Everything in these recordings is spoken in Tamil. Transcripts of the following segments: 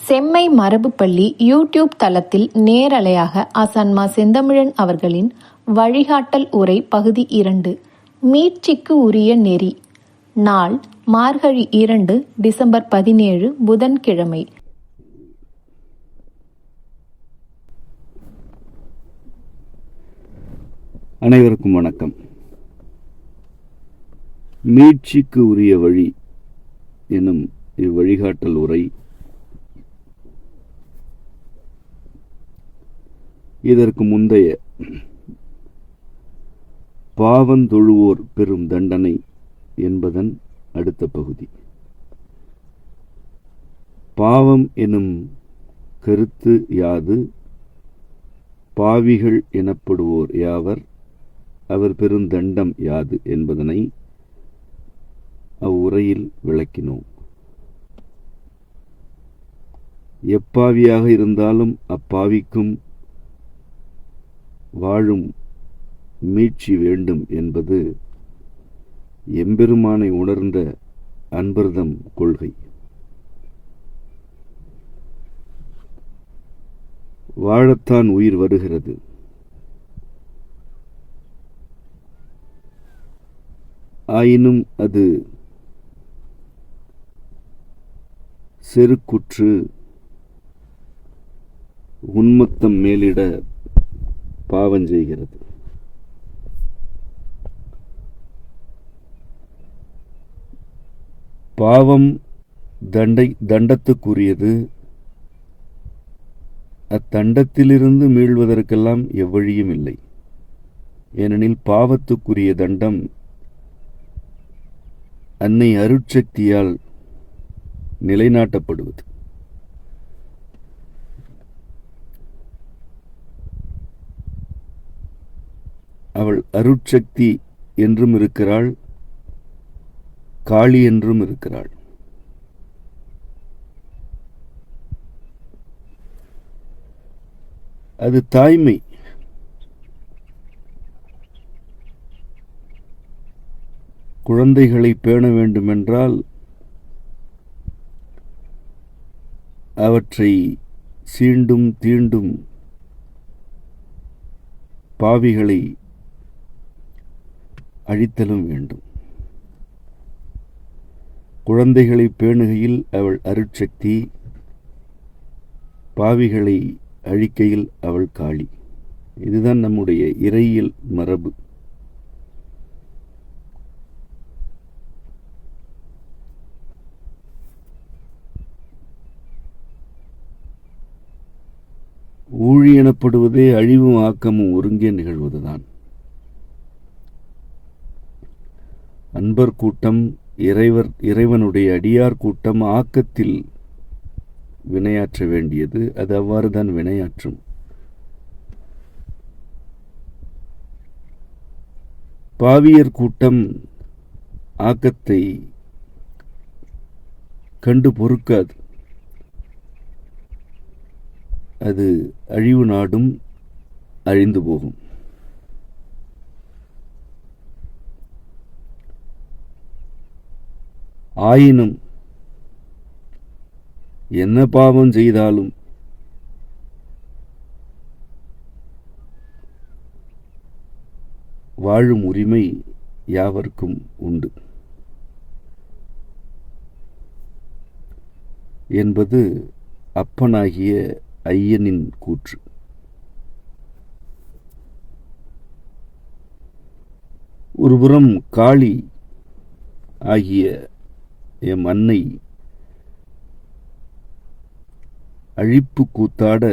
செம்மை மரபு பள்ளி யூடியூப் தளத்தில் நேரலையாக ஆசான்மா செந்தமிழன் அவர்களின் வழிகாட்டல் உரை பகுதி 2 மீட்சிக்கு உரிய நெறி. நாள் மார்கழி 2 டிசம்பர் 17 புதன்கிழமை. அனைவருக்கும் வணக்கம். மீட்சிக்கு உரிய வழி எனும் இவ்வழிகாட்டல் உரை இதற்கு முந்தைய பாவந்தொழுவோர் பெறும் தண்டனை என்பதன் அடுத்த பகுதி. பாவம் எனும் கருத்து யாது? பாவிகள் எனப்படுவோர் யாவர்? அவர் பெருந்தண்டம் யாது என்பதனை அவ்வுரையில் விளக்கினோம். எப்பாவியாக இருந்தாலும் அப்பாவிக்கும் வாழும் மீட்சி வேண்டும் என்பது எம்பெருமானை உணர்ந்த அன்பர்தம் கொள்கை. வாழத்தான் உயிர் வருகிறது. ஆயினும் அது செருக்குற்று உன்மத்தம் மேலிட பாவஞ்செய்கிறது. பாவம் தண்டத்துக்குரியது. அத்தண்டத்திலிருந்து மீள்வதற்கெல்லாம் எவ்வழியும் இல்லை. ஏனெனில் பாவத்துக்குரிய தண்டம் அன்னை அருட்சக்தியால் நிலைநாட்டப்படுவது. அவள் அருட்சக்தி என்றும் இருக்கிறாள், காளி என்றும் இருக்கிறாள். அது தாய்மை. குழந்தைகளை பேண வேண்டுமென்றால் அவற்றை சீண்டும் தீண்டும் பாவிகளை அழித்தலும் வேண்டும். குழந்தைகளை பேணுகையில் அவள் அருட்சக்தி, பாவிகளை அழிக்கையில் அவள் காளி. இதுதான் நம்முடைய இறையியல் மரபு. ஊழி எனப்படுவதே அழிவும் ஆக்கமும் ஒருங்கே நிகழ்வதுதான். அன்பர் கூட்டம், இறைவனுடைய அடியார் கூட்டம் ஆக்கத்தில் வினையாற்ற வேண்டியது. அது அவ்வாறுதான் வினையாற்றும். பாவியர் கூட்டம் ஆக்கத்தை கண்டு பொறுக்காது. அது அழிவு நாடும், அழிந்து போகும். ஆயினும் என்ன பாவம் செய்தாலும் வாழும் உரிமை யாவர்க்கும் உண்டு என்பது அப்பனாகிய ஐயனின் கூற்று. ஒருபுறம் காளி ஆகிய எம் அன்னை அழிப்பு கூத்தாட,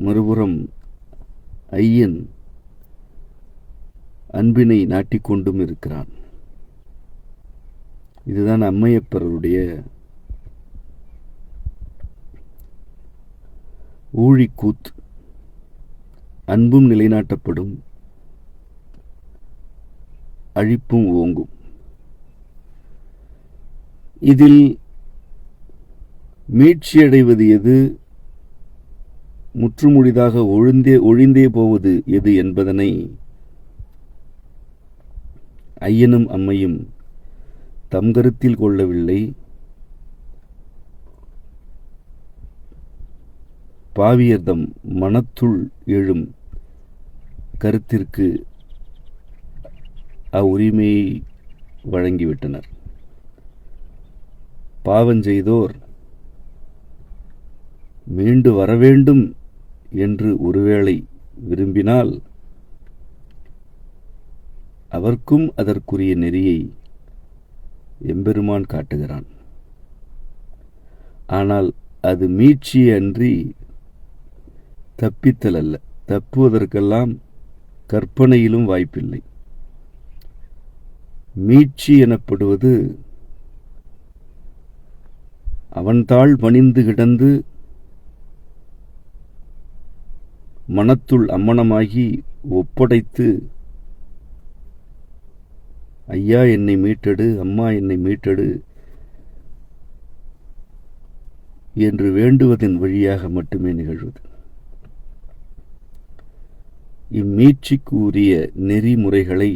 மறுபுறம் ஐயன் அன்பினை நாட்டிக்கொண்டும் இருக்கிறான். இதுதான் அம்மையப்பருடைய ஊழிக்கூத்து. அன்பும் நிலைநாட்டப்படும், அழிப்பும் ஓங்கும். இதில் மீட்சியடைவது எது, முற்றுமுடிதாக ஒழிந்தே போவது எது என்பதனை ஐயனும் அம்மையும் தம் கருத்தில் கொள்ளவில்லை. பாவியர்தம் மனத்துள் எழும் கருத்திற்கு அவ்வுரிமையை வழங்கிவிட்டனர். பாவஞ்செய்தோர் மீண்டு வரவேண்டும் என்று ஒருவேளை விரும்பினால் அவர்க்கும் அதற்குரிய நெறியை எம்பெருமான் காட்டுகிறான். ஆனால் அது மீட்சியே அன்றி தப்பித்தல் அல்ல. தப்புவதற்கெல்லாம் கற்பனையிலும் வாய்ப்பில்லை. மீட்சி எனப்படுவது அவன்தாள் பணிந்து கிடந்து மனத்துள் அம்மணமாகி ஒப்படைத்து, ஐயா என்னை மீட்டெடு, அம்மா என்னை மீட்டெடு என்று வேண்டுவதன் வழியாக மட்டுமே நிகழ்வது. இம்மீட்சிக்கு உரிய நெறிமுறைகளை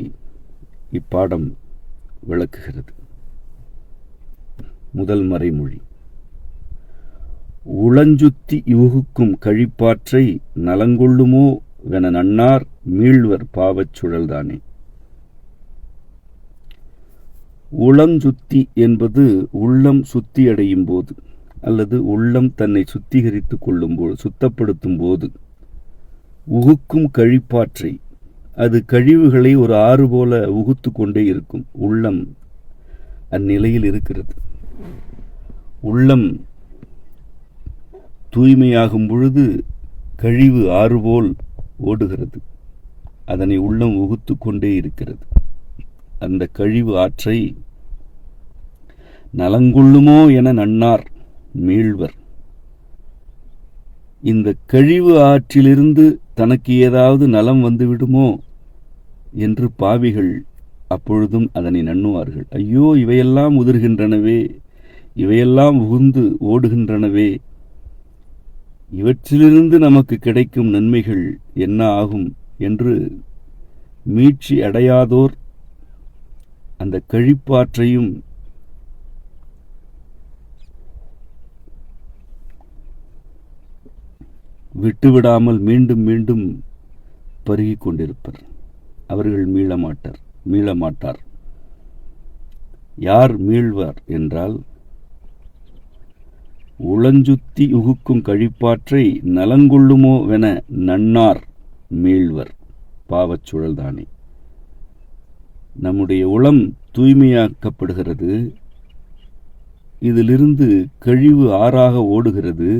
இப்பாடம் விளக்குகிறது. முதல் மறைமொழி: உளஞ்சுத்தி யுகுக்கும் கழிப்பாற்றை நலங்கொள்ளுமோ வென நன்னார் மீள்வர் பாவச் சுழல்தானே. உளஞ்சுத்தி என்பது உள்ளம் சுத்தியடையும் போது அல்லது உள்ளம் தன்னை சுத்திகரித்துக் கொள்ளும் போது, சுத்தப்படுத்தும் போது உகுக்கும் கழிப்பாற்றை, அது கழிவுகளை ஒரு ஆறு போல உகுத்து கொண்டே இருக்கும். உள்ளம் அந்நிலையில் இருக்கிறது. உள்ளம் தூய்மையாகும் பொழுது கழிவு ஆறு போல் ஓடுகிறது. அதனை உள்ளம் உகுத்து கொண்டே இருக்கிறது. அந்த கழிவு ஆற்றை நலங்கொள்ளுமோ என நன்னார் மீள்வர். இந்த கழிவு ஆற்றிலிருந்து தனக்கு ஏதாவது நலம் வந்துவிடுமோ என்று பாவிகள் அப்பொழுதும் அதனை நண்ணுவார்கள். ஐயோ, இவையெல்லாம் உதிர்கின்றனவே, இவையெல்லாம் உகுந்து ஓடுகின்றனவே, இவற்றிலிருந்து நமக்கு கிடைக்கும் நன்மைகள் என்ன ஆகும் என்று மீட்சி அடையாதோர் அந்த கழிப்பாற்றையும் விட்டுவிடாமல் மீண்டும் மீண்டும் பருகிக் கொண்டிருப்பர். அவர்கள் மீளமாட்டார். யார் மீள்வார் என்றால், உளஞ்சுத்தி உகுக்கும் கழிப்பாற்றை நலங்கொள்ளுமோ வென நன்னார் மீள்வர் பாவச் சுழல்தானே. நம்முடைய உளம் தூய்மையாக்கப்படுகிறது. இதிலிருந்து கழிவு ஆறாக ஓடுகிறது.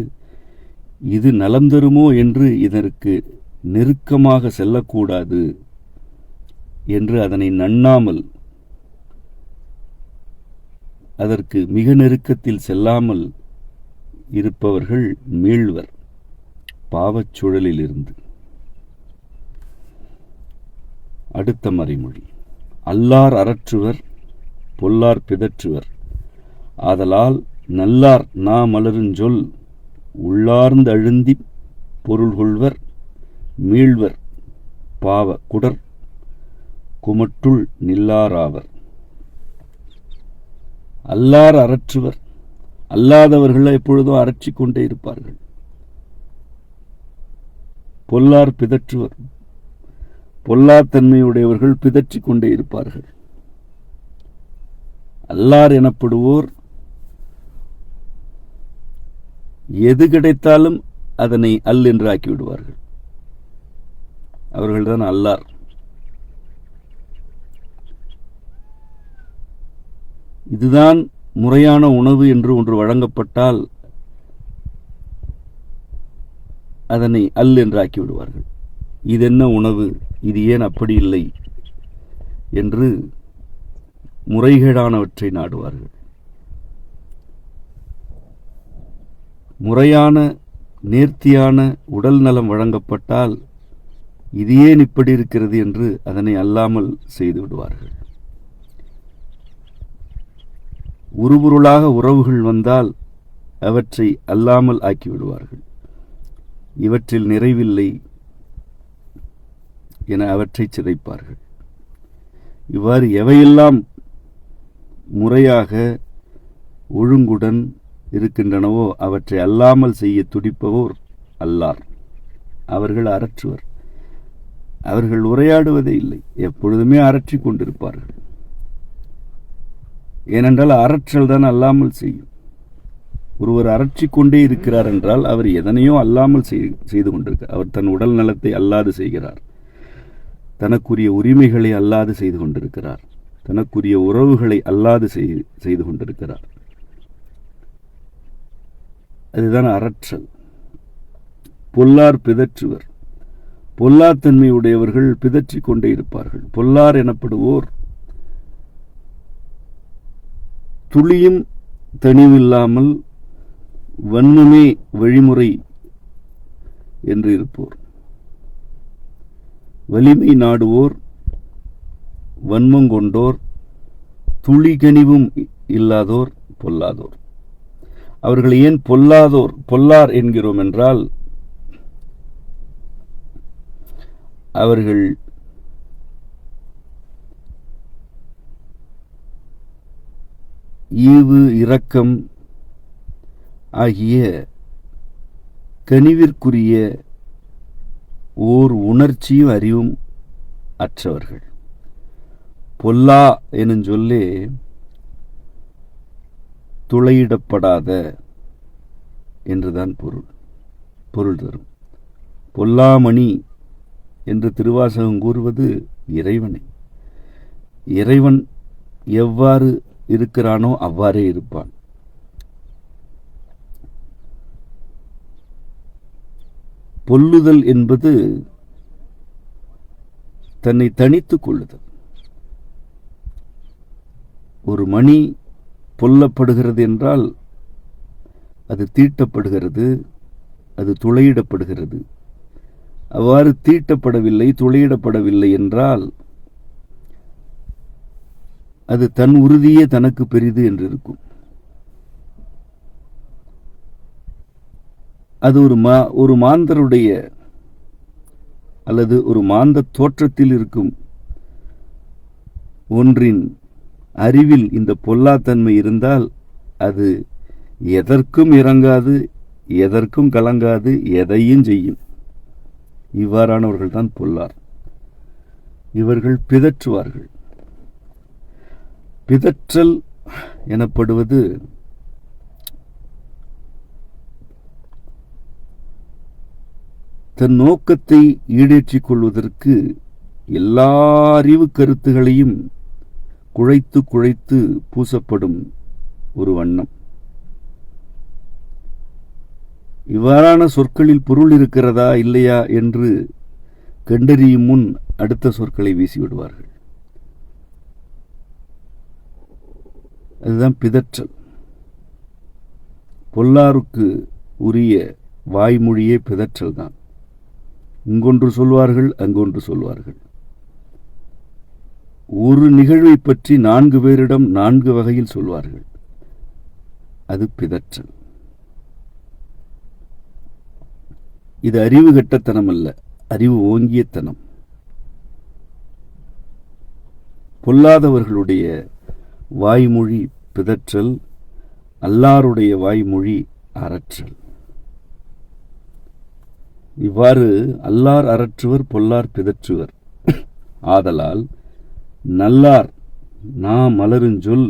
இது நலம் தருமோ என்று இதற்கு நெருக்கமாக செல்லக்கூடாது என்று அதனை நண்ணாமல், அதற்கு மிக நெருக்கத்தில் செல்லாமல் இருப்பவர்கள் மீள்வர் பாவச் சுழலில் இருந்து. அடுத்த மறைமொழி: அல்லார் அரற்றுவர், பொல்லார் பிதற்றுவர். ஆதலால் நல்லார் நா மலருஞ்சொல் உள்ளார்ந்து அழுந்தி பொருள் கொள்வர் மீள்வர் பாவ குடர் குமட்டுள் நில்லாராவர். அல்லார் அரற்றுவர், அல்லாதவர்கள் எப்பொழுதும் அரற்றிக் கொண்டே இருப்பார்கள். பொல்லார் பிதற்றுவர், பொல்லாத்தன்மையுடையவர்கள் பிதற்றிக் கொண்டே இருப்பார்கள். அல்லார் எனப்படுவோர் எது கிடைத்தாலும் அதனை அல் என்று ஆக்கிவிடுவார்கள். அவர்கள்தான் அல்லார். இதுதான் முறையான உணவு என்று ஒன்று வழங்கப்பட்டால் அதனை அல் என்று ஆக்கிவிடுவார்கள். இது என்ன உணவு, இது ஏன் அப்படி இல்லை என்று முறைகேடானவற்றை நாடுவார்கள். முறையான நேர்த்தியான உடல் நலம் வழங்கப்பட்டால் இது ஏன் இப்படி இருக்கிறது என்று அதனை அல்லாமல் செய்து விடுவார்கள். உருபொருளாக உறவுகள் வந்தால் அவற்றை அல்லாமல் ஆக்கிவிடுவார்கள். இவற்றில் நிறைவில்லை என அவற்றை சிதைப்பார்கள். இவ்வாறு எவையெல்லாம் முறையாக ஒழுங்குடன் இருக்கின்றனவோ அவற்றை அல்லாமல் செய்ய துடிப்பவோர் அல்லார். அவர்கள் அரற்றுவர். அவர்கள் உரையாடுவதே இல்லை, எப்பொழுதுமே அரற்றிக் கொண்டிருப்பார்கள். ஏனென்றால் அரற்றல் தான் அல்லாமல் செய்யும். ஒருவர் அரற்றிக் கொண்டே இருக்கிறார் என்றால் அவர் எதனையோ அல்லாமல் செய்து கொண்டிருக்கிறார். அவர் தன் உடல் நலத்தை அல்லாது செய்கிறார், தனக்குரிய உரிமைகளை அல்லாது செய்து கொண்டிருக்கிறார், தனக்குரிய உறவுகளை அல்லாது செய்து கொண்டிருக்கிறார். அதுதான் அரற்றல். பொல்லார் பிதற்றுவர். பொல்லாத்தன்மையுடையவர்கள் பிதற்றிக் கொண்டே இருப்பார்கள். பொல்லார் எனப்படுவோர் துளியும் தனிவில்லாமல் வன்மமே வழிமுறை என்று இருப்போர். வலிமை நாடுவோர், வன்மம் கொண்டோர், துளிகனிவும் இல்லாதோர் பொல்லாதோர். அவர்கள் ஏன் பொல்லார் என்கிறோம் என்றால், அவர்கள் ஈவு இரக்கம் ஆகிய கனிவிற்குரிய ஓர் உணர்ச்சியும் அறிவும் அற்றவர்கள். பொல்லா எனும் சொல்லே துளையிடப்படாத என்றுதான் பொருள் தரும். பொல்லாமணி என்று திருவாசகம் கூறுவது இறைவனை. இறைவன் எவ்வாறு இருக்கிறானோ அவ்வாறே இருப்பான். பொல்லுதல் என்பது தன்னை தனித்துக் கொள்ளுதல். ஒரு மணி பொல்லப்படுகிறது என்றால் அது தீட்டப்படுகிறது, அது துளையிடப்படுகிறது. அவ்வாறு தீட்டப்படவில்லை, துளையிடப்படவில்லை என்றால் அது தன் உறுதியே தனக்கு பெரிது என்று இருக்கும். அது ஒரு மாந்தருடைய அல்லது ஒரு மாந்த தோற்றத்தில் இருக்கும் ஒன்றின் அறிவில் இந்த பொல்லாத்தன்மை இருந்தால் அது எதற்கும் இறங்காது, எதற்கும் கலங்காது, எதையும் செய்யும். இவ்வாறானவர்கள் தான் பொல்லார். இவர்கள் பிதற்றுவார்கள். பிதற்றல் எனப்படுவது தன் நோக்கத்தை ஈடேற்றிக் கொள்வதற்கு எல்லா அறிவு கருத்துகளையும் குழைத்து பூசப்படும் ஒரு வண்ணம். இவ்வாறான சொற்களில் பொருள் இருக்கிறதா இல்லையா என்று கண்டறியும் முன் அடுத்த சொற்களை வீசிவிடுவார்கள். அதுதான் பிதற்றல். பொல்லாருக்கு உரிய வாய்மொழியே பிதற்றல் தான். இங்கொன்று சொல்வார்கள், அங்கொன்று சொல்வார்கள். ஒரு நிகழ்வை பற்றி 4 பேரிடம் 4 வகையில் சொல்வார்கள். அது பிதற்றல். இது அறிவு கெட்டத்தனம் அல்ல, அறிவு ஓங்கியத்தனம். பொல்லாதவர்களுடைய வாய்மொழி பிதற்றல், அல்லாருடைய வாய்மொழி அரற்றல். இவ்வாறு அல்லார் அரற்றுவர், பொல்லார் பிதற்றுவர். ஆதலால் நல்லார் நாம் மலருஞ்சொல்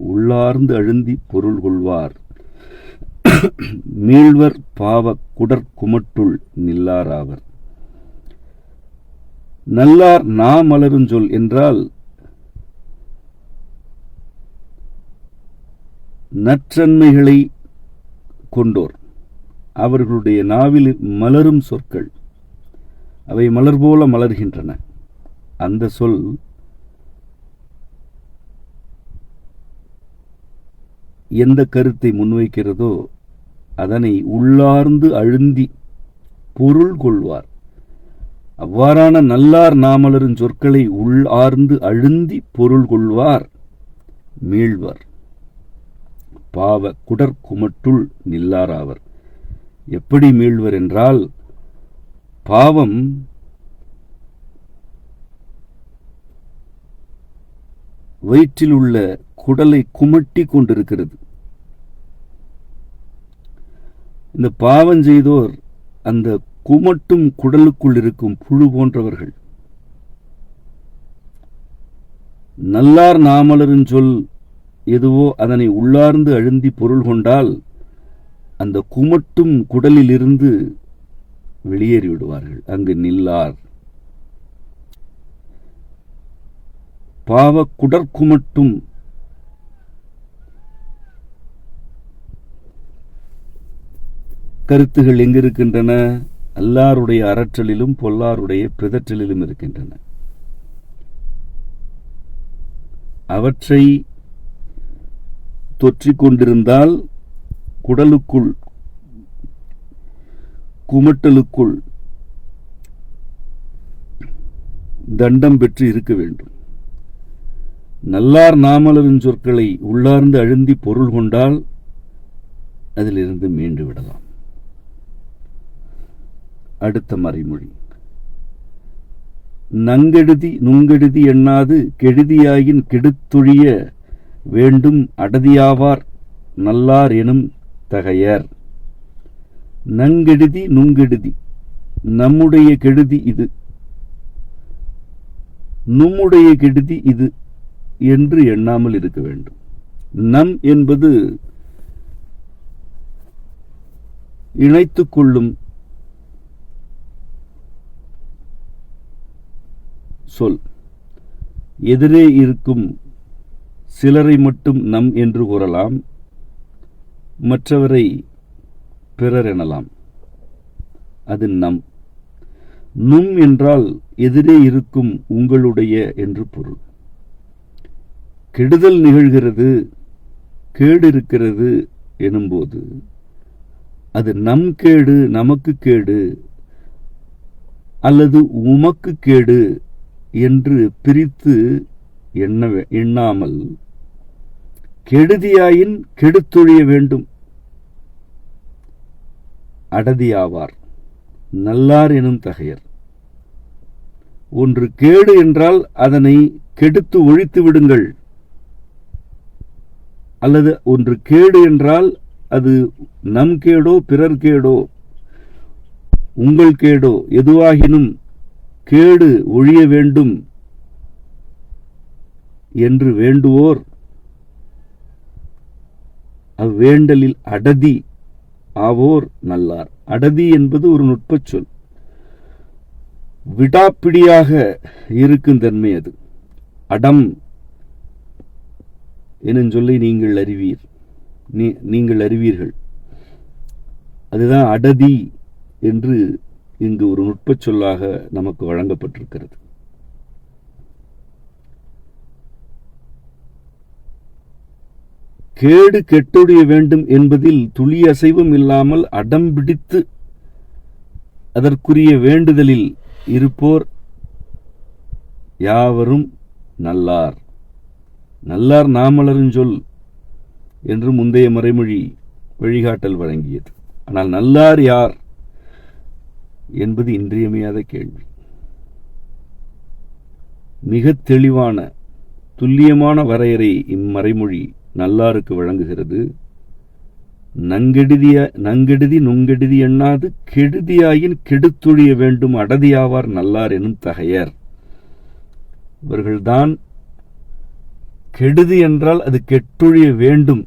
உள்ளார்ந்து அழுந்தி பொருள் கொள்வார், மீள்வர் பாவ குடற்குமட்டுள் நில்லாராவர். நல்லார் நாம் மலருஞ்சொல் என்றால் நற்றன்மைகளை கொண்டோர். அவர்களுடைய நாவில் மலரும் சொற்கள், அவை மலர் போல மலர்கின்றன. அந்த சொல் எந்த கருத்தை முன்வைக்கிறதோ அதனை உள்ளார்ந்து அழுந்தி பொருள் கொள்வார். அவ்வாறான நல்லார் நாமலரும் சொற்களை உள்ளார்ந்து அழுந்தி பொருள் கொள்வார், மீள்வர் பாவ குடற்குமட்டுள் நில்லாராவர். எப்படி மீள்வர் என்றால், பாவம் வயிற்றில் உள்ள குடலை குமட்டி கொண்டிருக்கிறது. இந்த பாவம் செய்தோர் அந்த குமட்டும் குடலுக்குள் இருக்கும் புழு போன்றவர்கள். நல்லார் நாமலரின் சொல் எதுவோ அதனை உள்ளார்ந்து அழுந்தி பொருள் கொண்டால் அந்த குமட்டும் குடலிலிருந்து வெளியேறிவிடுவார்கள். அங்கு நில்லார். பாவ குடற்குமட்டும் கருத்துகள் எங்கிருக்கின்றன? அல்லாருடைய அரற்றலிலும் பொல்லாருடைய பிதற்றலிலும் இருக்கின்றன. அவற்றை தொற்றிக் கொண்டிருந்தால் குடலுக்குள் குமட்டலுக்குள் தண்டம் பெற்று இருக்க வேண்டும். நல்லார் நாமலரின் சொற்களை உள்ளார்ந்து அழுந்தி பொருள் கொண்டால் அதிலிருந்து மீண்டு விடலாம். அடுத்த மறைமொழி. நங்கெடுதி நுங்கெடுதி எண்ணாது கெடுதியாயின் கெடுத்தொழிய வேண்டும் அடதியாவார் நல்லார் எனும் தகையர். நங்கெடுதி நுங்கெடுதி, நம்முடைய கெடுதி இது, நம்முடைய கெடுதி இது என்று எண்ணாமல் இருக்க வேண்டும். நம் என்பது இணைத்துக் கொள்ளும் சொல். எதிரே இருக்கும் சிலரை மட்டும் நம் என்று கூறலாம், மற்றவரை பிறர் எனலாம். அது நம். நும் என்றால் எதிரே இருக்கும் உங்களுடைய என்று பொருள். கெடுதல் நிகழ்கிறது, கேடு இருக்கிறது எனும்போது அது நம் கேடு, நமக்கு கேடு அல்லது உமக்கு கேடு என்று பிரித்து எண்ணாமல் கெடுதியாயின் கெடுத்தொழிய வேண்டும் அடதியாவார் நல்லார் எனும் தகையர். ஒன்று கேடு என்றால் அதனை கெடுத்து ஒழித்து விடுங்கள், அல்லது ஒன்று கேடு என்றால் அது நம் கேடோ பிறர் கேடோ உங்கள் கேடோ எதுவாகினும் கேடு ஒழிய வேண்டும் என்று வேண்டுவோர் அவ்வேண்டலில் அடதி ஆவோர் நல்லார். அடதி என்பது ஒரு நுட்பச் சொல். விடாப்பிடியாக இருக்கும் தன்மை அது. அடம் எனும் சொல்லை நீங்கள் அறிவீர்கள். அதுதான் அடதி என்று இங்கு ஒரு நுட்பச் சொல்லாக நமக்கு வழங்கப்பட்டிருக்கிறது. கேடு கெட்டொழிய வேண்டும் என்பதில் துளி அசைவும் இல்லாமல் அடம் பிடித்து அதற்குரிய வேண்டுதலில் இருப்போர் யாவரும் நல்லார். நல்லார் நாமலரின் சொல் என்று முந்தைய மறைமொழி வழிகாட்டல் வழங்கியது. ஆனால் நல்லார் யார் என்பது இன்றியமையாத கேள்வி. மிக தெளிவான துல்லியமான வரையறை இம்மறைமொழி நல்லாருக்கு வழங்குகிறது. நங்கெடுதி நுங்கெடுதி எண்ணாது கெடுதியாயின் கெடுத்தொழிய வேண்டும் அடதியாவார் நல்லார் எனும் தகையர். இவர்கள்தான் கெடுதி என்றால் அது கெட்டொழிய வேண்டும்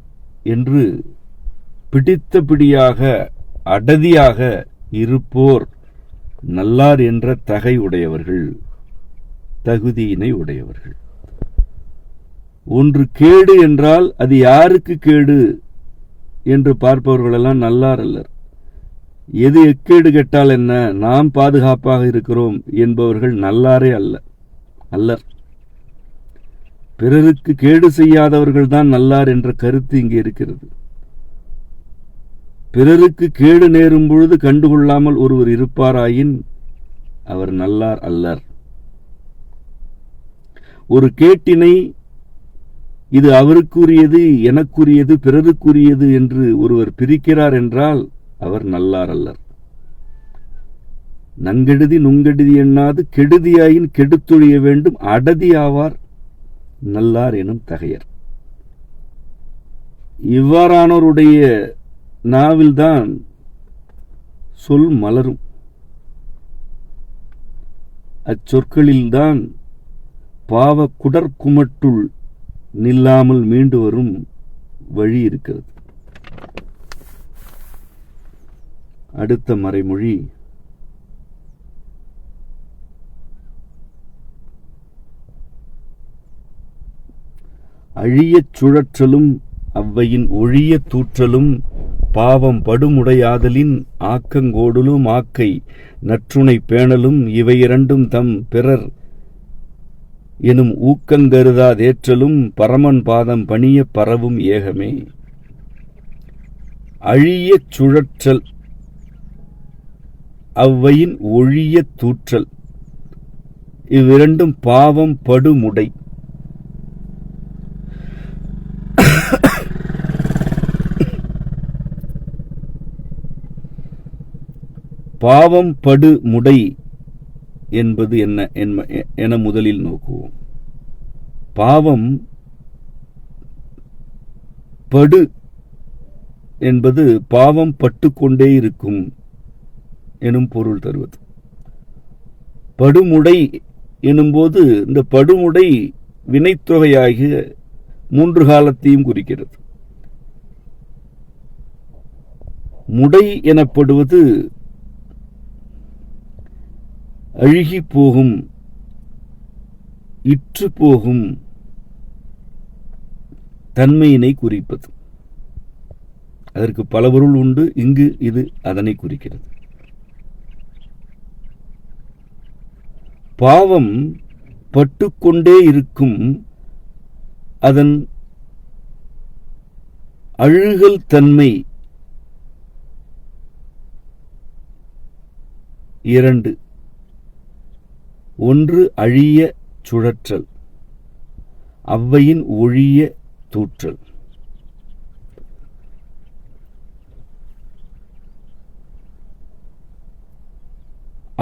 என்று பிடித்தபடியாக அடதியாக இருப்போர் நல்லார் என்ற தகை உடையவர்கள், தகுதியினை உடையவர்கள். ஒன்று கேடு என்றால் அது யாருக்கு கேடு என்று பார்ப்பவர்களெல்லாம் நல்லார் அல்லர். எது எக்கேடு கெட்டால் என்ன, நாம் பாதுகாப்பாக இருக்கிறோம் என்பவர்கள் நல்லாரே அல்லர். பிறருக்கு கேடு செய்யாதவர்கள் தான் நல்லார் என்ற கருத்து இங்கே இருக்கிறது. பிறருக்கு கேடு நேரும் பொழுது கண்டுகொள்ளாமல் ஒருவர் இருப்பாராயின் அவர் நல்லார் அல்லர். ஒரு கேட்டினை இது அவருக்குரியது, எனக்குரியது, பிறருக்குரியது என்று ஒருவர் பிரிக்கிறார் என்றால் அவர் நல்லார் அல்லர். நங்கெடுதி நுங்கெடுதி எண்ணாது கெடுதியாயின் கெடுத்தொழிய வேண்டும் அடதி ஆவார் நல்லார் எனும் தகையர். இவ்வாறானோருடைய நாவில்தான் சொல் மலரும். அச்சொற்களில்தான் பாவ குடற்குமட்டுள் நில்லாமல் மீண்டு வரும் வழி இருக்கிறது. அடுத்த மறைமொழி, அழியச் சுழற்றலும் அவ்வையின் ஒழிய தூற்றலும் பாவம் படுமுடையாதலின் ஆக்கங்கோடலும் ஆக்கை நற்றுணை பேணலும் இவை இரண்டும் தம் பிறர் எனும் ஊக்கங்கருதாதேற்றலும் பரமன் பாதம் பணிய பரவும் ஏகமே. அழியச் சுழற்றல் அவ்வையின் ஒழிய தூற்றல் இவ்விரண்டும் பாவம் படுமுடை. பாவம் படு முடை என்பது என்ன என முதலில் நோக்குவோம். பாவம் படு என்பது பாவம் பட்டுக்கொண்டே இருக்கும் எனும் பொருள் தருவது. படுமுடை எனும்போது இந்த படுமுடை வினைத்தொகையாகிய 3 காலத்தையும் குறிக்கிறது. முடை எனப்படுவது அழுகி போகும், இற்று போகும் தன்மையினை குறிப்பது. அதற்கு பல பொருள் உண்டு. இங்கு இது அதனை குறிக்கிறது. பாவம் பட்டுக்கொண்டே இருக்கும் அதன் அழுகல் தன்மை 2. ஒன்று அழிய சுழற்றல், அவ்வையின் ஒழிய தூற்றல்.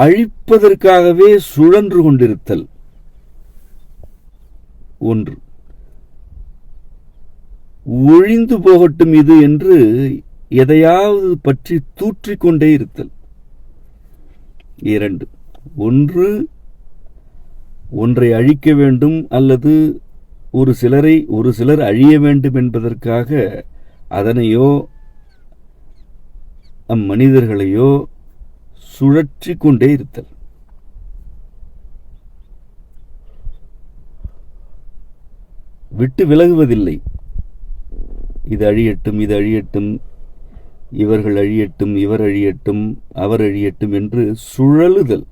அழிப்பதற்காகவே சுழன்று கொண்டிருத்தல் ஒன்று. ஒழிந்து போகட்டும் இது என்று எதையாவது பற்றி தூற்றிக்கொண்டே இருத்தல் 2. ஒன்றை அழிக்க வேண்டும் அல்லது ஒரு சிலர் அழிய வேண்டும் என்பதற்காக அதனையோ அம்மனிதர்களையோ சுழற்றி கொண்டே இருத்தல். விட்டு விலகுவதில்லை. இது அழியட்டும், இது அழியட்டும், இவர்கள் அழியட்டும், இவர் அழியட்டும், அவர் அழியட்டும் என்று சுழலுதல்.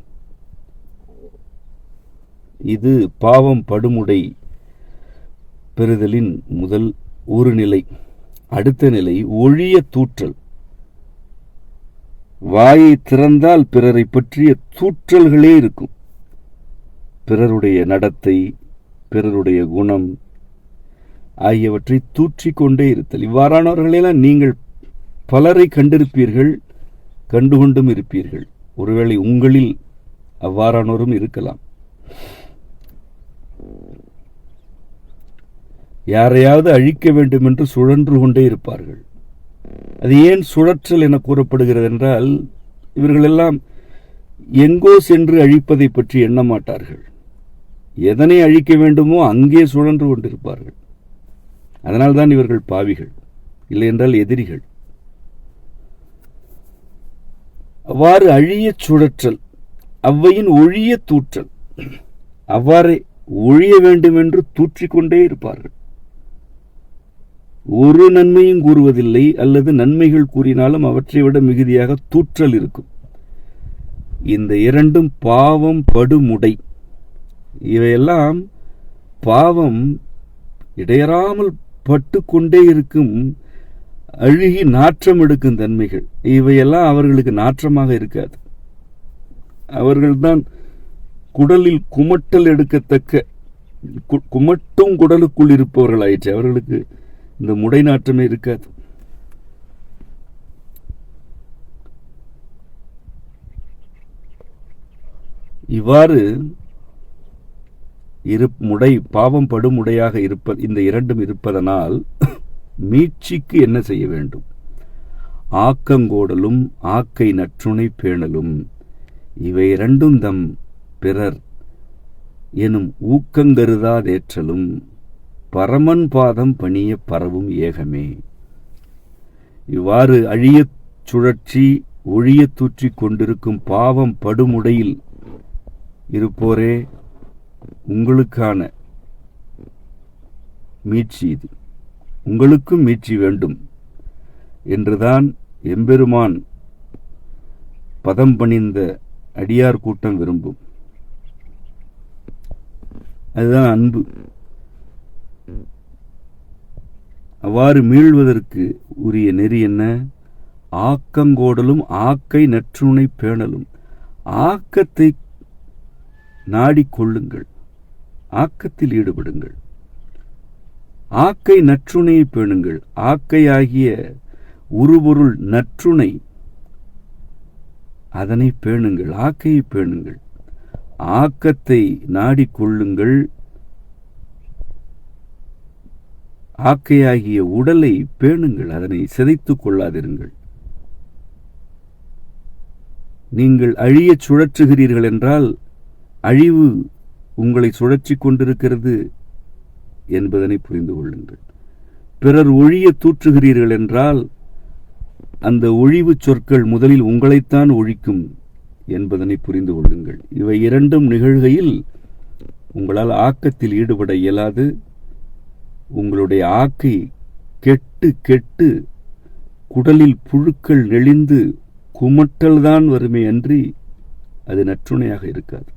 இது பாவம் படுமுடை பெறுதலின் முதல் ஒரு நிலை. அடுத்த நிலை ஒழிய தூற்றல். வாயை திறந்தால் பிறரை பற்றிய தூற்றல்களே இருக்கும். பிறருடைய நடத்தை, பிறருடைய குணம் ஆகியவற்றை தூற்றிக்கொண்டே இருத்தல். இவ்வாறானவர்களெல்லாம் நீங்கள் பலரை கண்டிருப்பீர்கள், கண்டுகொண்டும் இருப்பீர்கள். ஒருவேளை உங்களில் அவ்வாறானோரும் இருக்கலாம். யாரையாவது அழிக்க வேண்டும் என்று சுழன்று கொண்டே இருப்பார்கள். அது ஏன் சுழற்றல் என கூறப்படுகிறது என்றால், இவர்களெல்லாம் எங்கோ சென்று அழிப்பதை பற்றி எண்ண மாட்டார்கள். எதனை அழிக்க வேண்டுமோ அங்கே சுழன்று கொண்டிருப்பார்கள். அதனால்தான் இவர்கள் பாவிகள், இல்லை என்றால் எதிரிகள். அவ்வாறு அழிய சுழற்றல் அவ்வையின் ஒழிய தூற்றல். அவ்வாறே ஒழிய வேண்டும் என்று தூற்றிக்கொண்டே இருப்பார்கள். ஒரு நன்மையும் கூறுவதில்லை, அல்லது நன்மைகள் கூறினாலும் அவற்றை விட மிகுதியாக தூற்றல் இருக்கும். இந்த இரண்டும் பாவம் படுமுடை. இவையெல்லாம் பாவம் இடையறாமல் பட்டுக்கொண்டே இருக்கும், அழுகி நாற்றம் எடுக்கும் தன்மைகள். இவையெல்லாம் அவர்களுக்கு நாற்றமாக இருக்காது. அவர்கள்தான் குடலில் குமட்டல் எடுக்கத்தக்க, குமட்டும் குடலுக்குள் இருப்பவர்கள் ஆயிற்று. அவர்களுக்கு இந்த முடை நாற்றமே இருக்காது. இவ்வாறு முடை பாவம் படுமுடையாக இந்த இரண்டும் இருப்பதனால் மீட்சிக்கு என்ன செய்ய வேண்டும்? ஆக்கங்கோடலும் ஆக்கை நற்றுணை பேணலும் இவை இரண்டும் தம் பிறர் எனும் ஊக்கங்கருதாதேற்றலும் பரமன் பாதம் பணிய பரவும் ஏகமே. இவ்வாறு அழியச் சுழற்சி ஒழியத் தூற்றிக் கொண்டிருக்கும் பாவம் படுமுடையில் இருப்போரே, உங்களுக்கான மீட்சி இது. உங்களுக்கும் மீட்சி வேண்டும் என்றுதான் எம்பெருமான் பதம் பணிந்த அடியார் கூட்டம் விரும்பும். அதுதான் அன்பு. அவ்வாறு மீள்வதற்கு உரிய நெறி என்ன? ஆக்கங்கோடலும் ஆக்கை நற்றுணை பேணலும். ஆக்கத்தை நாடிக்கொள்ளுங்கள், ஆக்கத்தில் ஈடுபடுங்கள். ஆக்கை நற்றுணையை பேணுங்கள். ஆக்கை ஆகிய உருபொருள் நற்றுணை, அதனை பேணுங்கள், ஆக்கையை பேணுங்கள். ஆக்கத்தை நாடிக்கொள்ளுங்கள். ஆக்கையாகிய உடலை பேணுங்கள், அதனை சிதைத்துக் கொள்ளாதிருங்கள். நீங்கள் அழியச் சுழற்றுகிறீர்கள் என்றால் அழிவு உங்களை சுழற்றி கொண்டிருக்கிறது என்பதனை புரிந்து கொள்ளுங்கள். பிறர் ஒழிய தூற்றுகிறீர்கள் என்றால் அந்த ஒழிவு சொற்கள் முதலில் உங்களைத்தான் ஒழிக்கும் என்பதனை புரிந்து கொள்ளுங்கள். இவை இரண்டும் நிகழ்கையில் உங்களால் ஆக்கத்தில் ஈடுபட இயலாது. உங்களுடைய ஆக்கை கெட்டு கெட்டு குடலில் புழுக்கள் நெளிந்து குமட்டல்தான் வருமே அன்றி அது நற்றுணையாக இருக்காது.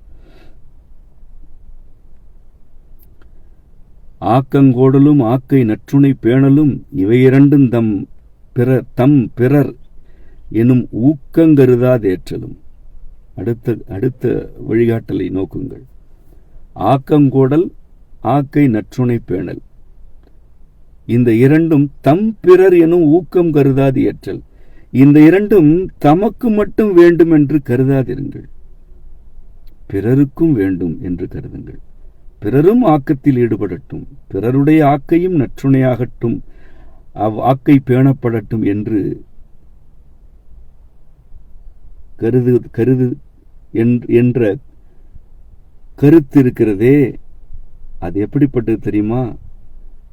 ஆக்கங்கோடலும் ஆக்கை நற்றுணை பேணலும் இவை இரண்டும் தம் பிறர் எனும் ஊக்கங்கருதாதேற்றலும். அடுத்த வழிகாட்டலை நோக்குங்கள். ஆக்கங்கோடல் ஆக்கை நற்றுணை பேணல், இந்த இரண்டும் தம் பிறர் எனும் ஊக்கம் கருதாது ஏற்றல். இந்த இரண்டும் தமக்கு மட்டும் வேண்டும் என்று கருதாதிருங்கள், பிறருக்கும் வேண்டும் என்று கருதுங்கள். பிறரும் ஆக்கத்தில் ஈடுபடட்டும், பிறருடைய ஆக்கையும் நற்றுணையாகட்டும், ஆக்கை பேணப்படட்டும் என்று கருது என்ற கருத்து இருக்கிறதே, அது எப்படிப்பட்டது தெரியுமா?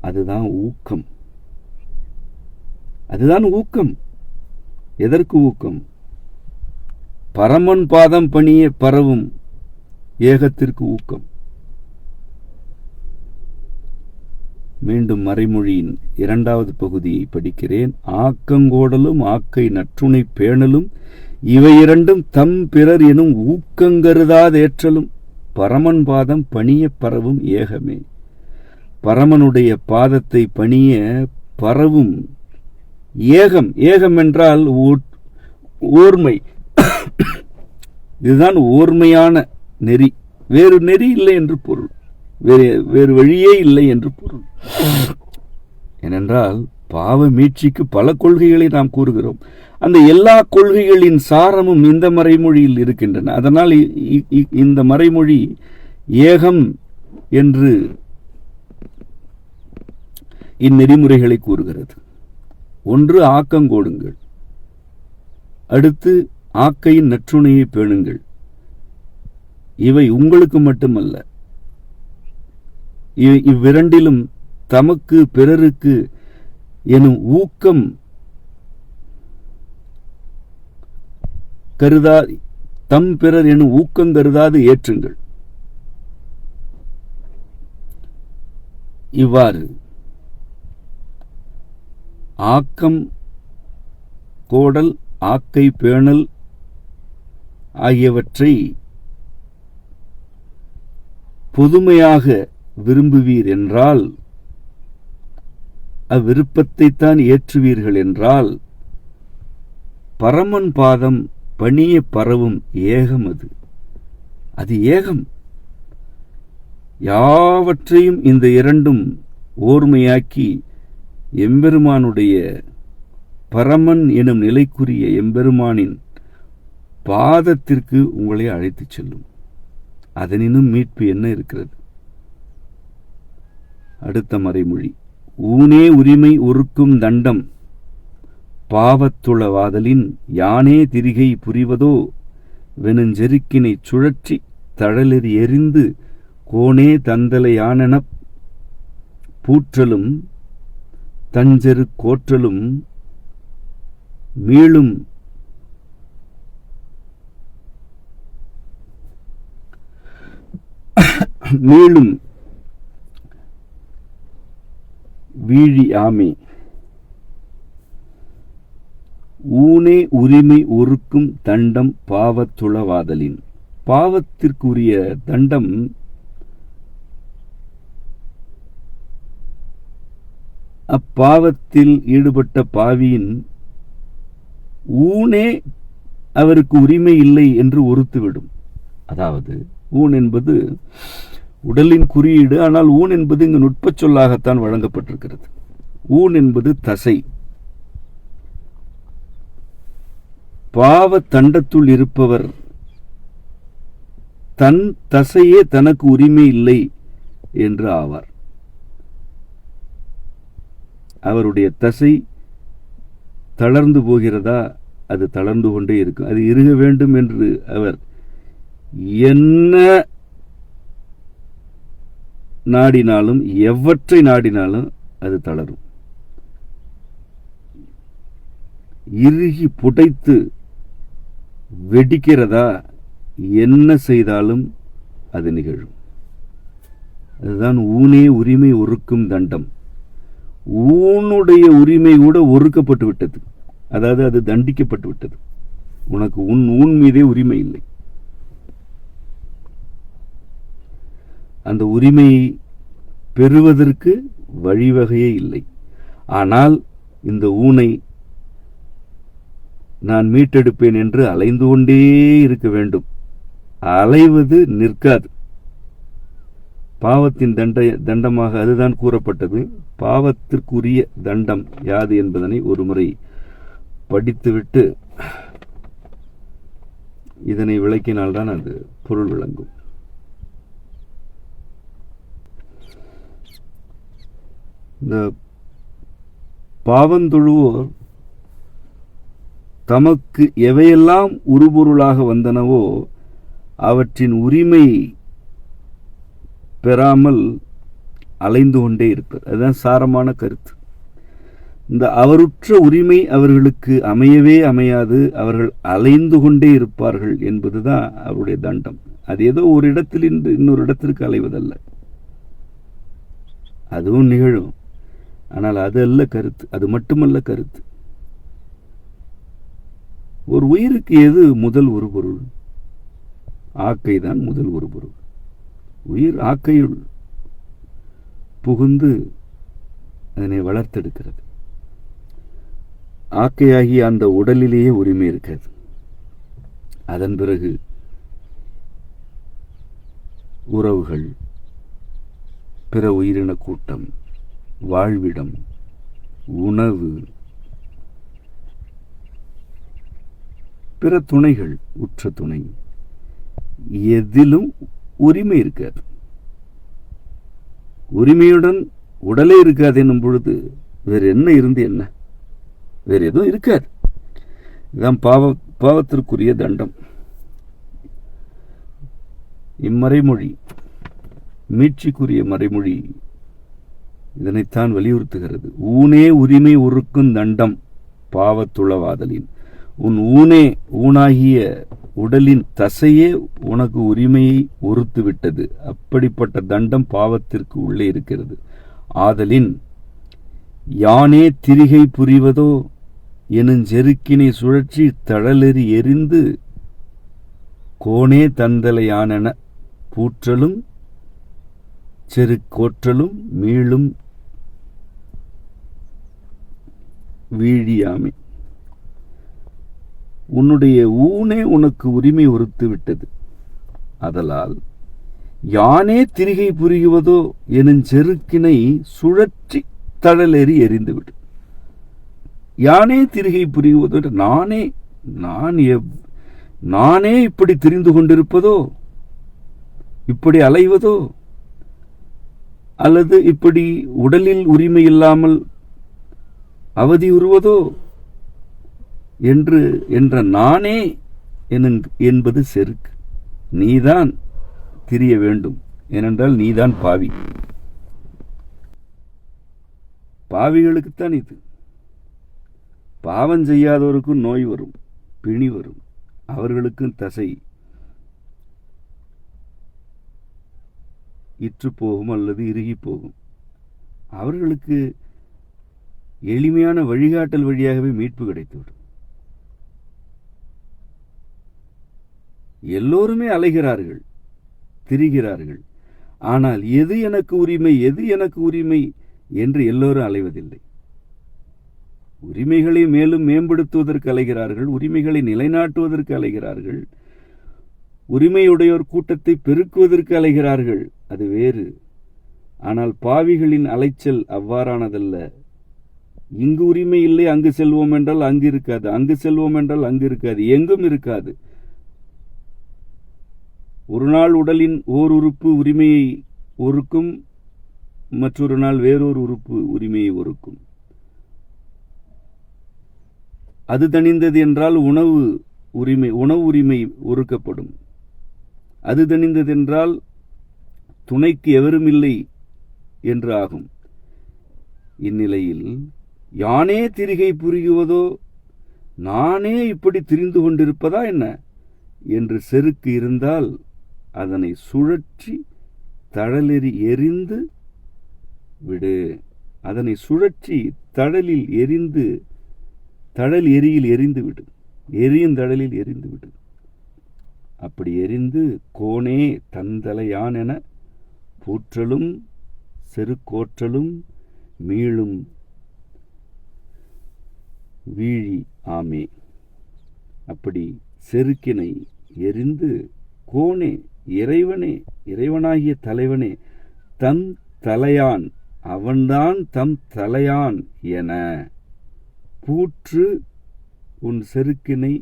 அதுதான் ஊக்கம். அதுதான் ஊக்கம். எதற்கு ஊக்கம்? பரமன் பாதம் பணிய பரவும் ஏகத்திற்கு ஊக்கம். மீண்டும் மறைமொழியின் 2வது பகுதியை படிக்கிறேன். ஆக்கங்கோடலும் ஆக்கை நற்றுணை பேணலும் இவை இரண்டும் தம் பிறர் எனும் ஊக்கங்கருதாதேற்றலும் பரமன் பாதம் பணிய பரவும் ஏகமே. பரமனுடைய பாதத்தை பணிய பரவும் ஏகம். ஏகம் என்றால் ஓர்மை. இதுதான் ஓர்மையான நெறி. வேறு நெறி இல்லை என்று பொருள், வேறு வழியே இல்லை என்று பொருள். ஏனென்றால் பாவ மீட்சிக்கு பல கொள்கைகளை நாம் கூறுகிறோம். அந்த எல்லா கொள்கைகளின் சாரமும் இந்த மறைமொழியில் இருக்கின்றன. அதனால் இந்த மறைமொழி ஏகம் என்று இந்நெறிமுறைகளை கூறுகிறது. ஒன்று, ஆக்கங்கோடுங்கள். அடுத்து, ஆக்கையின் நற்றுணையை பேணுங்கள். இவை உங்களுக்கு மட்டுமல்ல, இவ்விரண்டிலும் தமக்கு பிறருக்கு எனும் ஊக்கம் கருதா தம் பிறர் எனும் ஊக்கம் கருதாது ஏற்றுங்கள். இவ்வாறு ஆக்கம் கோடல் ஆக்கை பேணல் ஆகியவற்றை பொதுமையாக விரும்புவீர் என்றால், அவ்விருப்பத்தைத்தான் ஏற்றுவீர்கள் என்றால், பரமன் பாதம் பணிய பரவும் ஏகம். அது ஏகம். யாவற்றையும் இந்த இரண்டும் ஓர்மையாக்கி எம்பெருமானுடைய பரமன் எனும் நிலைக்குரிய எம்பெருமானின் பாதத்திற்கு உங்களை அழைத்துச் செல்லும். அதனினும் மீட்பு என்ன இருக்கிறது? அடுத்த மறைமொழி. ஊனே உரிமை ஒறுக்கும் தண்டம் பாவத்துளவாதலின் யானே திரிகை புரிவதோ வெனுஞ்செருக்கினை சுழற்றி தழலெறி எறிந்து கோணே தந்தலை யானெனப் பூற்றலும் தஞ்செரு கோற்றலும் மீளும் மீளும் வீழி ஆமே ஊனே உரிமை ஒருக்கும் தண்டம் பாவத்துளவாதலின். பாவத்திற்குரிய தண்டம் அப்பாவத்தில் ஈடுபட்ட பாவியின் ஊனே அவருக்கு உரிமை இல்லை என்று ஒருத்துவிடும். அதாவது ஊன் என்பது உடலின் குறியீடு, ஆனால் ஊன் என்பது இங்கு நுட்பச் சொல்லாகத்தான் வழங்கப்பட்டிருக்கிறது. ஊன் என்பது தசை. பாவ தண்டத்துள் இருப்பவர் தன் தசையே தனக்கு உரிமை இல்லை என்று ஆவார். அவருடைய தசை தளர்ந்து போகிறதா? அது தளர்ந்து கொண்டே இருக்கும். அது இருக வேண்டும் என்று அவர் என்ன நாடினாலும், எவற்றை நாடினாலும் அது தளரும். இறுகி புடைத்து வெடிக்கிறதா? என்ன செய்தாலும் அது நிகழும். அதுதான் ஊனே உரிமை ஒருக்கும் தண்டம். ஊனுடைய உரிமை கூட ஒருக்கப்பட்டு விட்டது. அதாவது அது தண்டிக்கப்பட்டு விட்டது. உனக்கு ஊன் மீதே உரிமை இல்லை. அந்த உரிமையை பெறுவதற்கு வழிவகையே இல்லை. ஆனால் இந்த ஊனை நான் மீட்டெடுப்பேன் என்று அலைந்து கொண்டே இருக்க வேண்டும். அலைவது நிற்காது. பாவத்தின் தண்டமாக அதுதான் கூறப்பட்டது. பாவத்திற்குரிய தண்டம் யாது என்பதனை ஒருமுறை படித்துவிட்டு இதனை விளக்கினால்தான் அது பொருள் விளங்கும். இந்த பாவந்தொழுவோர் தமக்கு எவையெல்லாம் உருபொருளாக வந்தனவோ அவற்றின் உரிமை பெறாமல் அலைந்து கொண்டே இருப்பர். அதுதான் சாரமான கருத்து. இந்த அவருற்ற உரிமை அவர்களுக்கு அமையவே அமையாது. அவர்கள் அலைந்து கொண்டே இருப்பார்கள் என்பதுதான் அவருடைய தண்டம். அது ஏதோ ஒரு இடத்தில் இன்னொரு இடத்திற்கு அலைவதல்ல. அதுவும் நிகழும். ஆனால் அது அல்ல கருத்து. அது மட்டுமல்ல கருத்து. ஒரு உயிருக்கு எது முதல் ஒரு பொருள்? ஆக்கைதான் முதல் ஒரு பொருள். உயிர் ஆக்கையுள் புகுந்து அதனை வளர்த்தெடுக்கிறது. ஆக்கையாகிய அந்த உடலிலேயே உரிமை இருக்கிறது. அதன் பிறகு உறவுகள், பிற உயிரின கூட்டம், வாழ்விடம், உணவு, பிற துணைகள், உற்ற துணை, எதிலும் உரிமை இருக்காது. உரிமையுடன் உடலே இருக்காது என்னும் பொழுது வேறு என்ன இருந்து என்ன? வேறு எதுவும் இருக்காது. இதுதான் பாவத்திற்குரிய தண்டம். இம்மறைமொழி, மீட்சிக்குரிய மறைமொழி இதனைத்தான் வலியுறுத்துகிறது. ஊனே உரிமை ஒருக்கும் தண்டம் பாவத்துளவாதலின். உன் ஊனே, ஊனாகிய உடலின் தசையே உனக்கு உரிமையை ஒருத்து விட்டது. அப்படிப்பட்ட தண்டம் பாவத்திற்கு உள்ளே இருக்கிறது. ஆதலின் யானே திரிகை புரிவதோ எனுஞ்செருக்கினை சுழற்சி தழலெறி எறிந்து கோணே தந்தலையானென பூற்றலும் செருக்கோற்றலும் மீளும் வீழியாமை. உன்னுடைய ஊனே உனக்கு உரிமை ஒருத்து விட்டது. அதலால் யானே திரிகை புரிவதோ எனும் செருக்கினை சுழற்றி தழலெறி எறிந்துவிடு. யானே திரிகை புரிவதோ, நானே இப்படி திரிந்து கொண்டிருப்பதோ, இப்படி அலைவதோ, அல்லது இப்படி உடலில் உரிமை இல்லாமல் அவதியுறுவதோ, என்ற நானே என்பது செருக்கு. நீதான் திரிய வேண்டும், ஏனென்றால் நீதான் பாவி. பாவிகளுக்குத்தான் இது. பாவம் செய்யாதவருக்கும் நோய் வரும், பிணி வரும், அவர்களுக்கும் தசை இற்று போகும் அல்லது இறுகி போகும். அவர்களுக்கு எளிமையான வழிகாட்டல் வழியாகவே மீட்பு கிடைத்துவிடும். எல்லோருமே அலைகிறார்கள், திரிகிறார்கள். ஆனால் எது எனக்கு உரிமை, எது எனக்கு உரிமை என்று எல்லோரும் அலைவதில்லை. உரிமைகளை மேலும் மேம்படுத்துவதற்கு அலைகிறார்கள், உரிமைகளை நிலைநாட்டுவதற்கு அலைகிறார்கள், உரிமையுடையோர் கூட்டத்தை பெருக்குவதற்கு அலைகிறார்கள். அது வேறு. ஆனால் பாவிகளின் அலைச்சல் அவ்வாறானதல்ல. இங்கு உரிமை இல்லை, அங்கு செல்வோம் என்றால் அங்கு இருக்காது, அங்கு செல்வோம் என்றால் அங்கு இருக்காது, எங்கும் இருக்காது. ஒரு நாள் உடலின் ஓர் உறுப்பு உரிமையை ஒருக்கும், மற்றொரு நாள் வேறொரு உறுப்பு உரிமையை ஒருக்கும். அது தணிந்தது என்றால் உணவு உரிமை ஒருக்கப்படும். அது தணிந்தது என்றால் துணைக்கு எவரும் இல்லை என்று ஆகும். இந்நிலையில் யானே திரிகை புரிகுவதோ, நானே இப்படி திரிந்து கொண்டிருப்பதா என்ன என்று செருக்கு இருந்தால் அதனை சுழற்றி தழலெறி எரிந்து விடு. அதனை சுழற்றி தழலில் எரிந்து, தழல் எரியில் எரிந்து விடு, எரியும் தழலில் எரிந்து விடு. அப்படி எரிந்து கோனே தந்தலையான் என பூற்றலும் செருக்கோற்றலும் மீளும் வீழி ஆமே. அப்படி செருக்கினை எரிந்து கோனே, இறைவனே, இறைவனாகிய தலைவனே, தம் தலையான், அவன்தான் தம் தலையான் என பூற்று உன் செருக்கினை,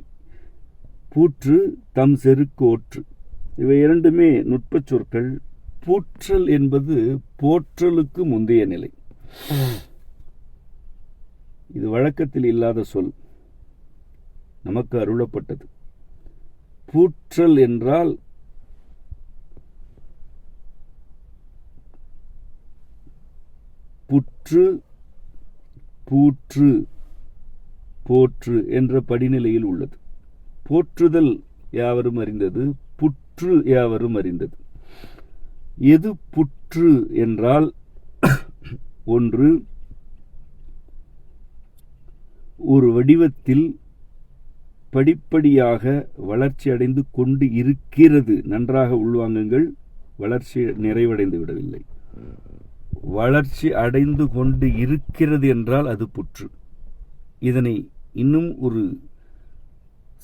பூற்று தம் செருக்கோற்று. இவை இரண்டுமே நுட்பச் சொற்கள். பூற்றல் என்பது போற்றலுக்கு முந்தைய நிலை. இது வழக்கத்தில் இல்லாத சொல், நமக்கு அருளப்பட்டது. பூற்றல் என்றால் புற்று, பூற்று, போற்று என்ற படிநிலையில் உள்ளது. போற்றுதல் யாவரும் அறிந்தது, புற்று யாவரும் அறிந்தது. எது புற்று என்றால், ஒன்று ஒரு வடிவத்தில் படிப்படியாக வளர்ச்சி அடைந்து கொண்டு இருக்கிறது. நன்றாக உள்வாங்குங்கள், வளர்ச்சி நிறைவடைந்து விடவில்லை. வளர்ச்சி அடைந்து கொண்டு இருக்கிறது என்றால் அது புற்று. இதனை இன்னும் ஒரு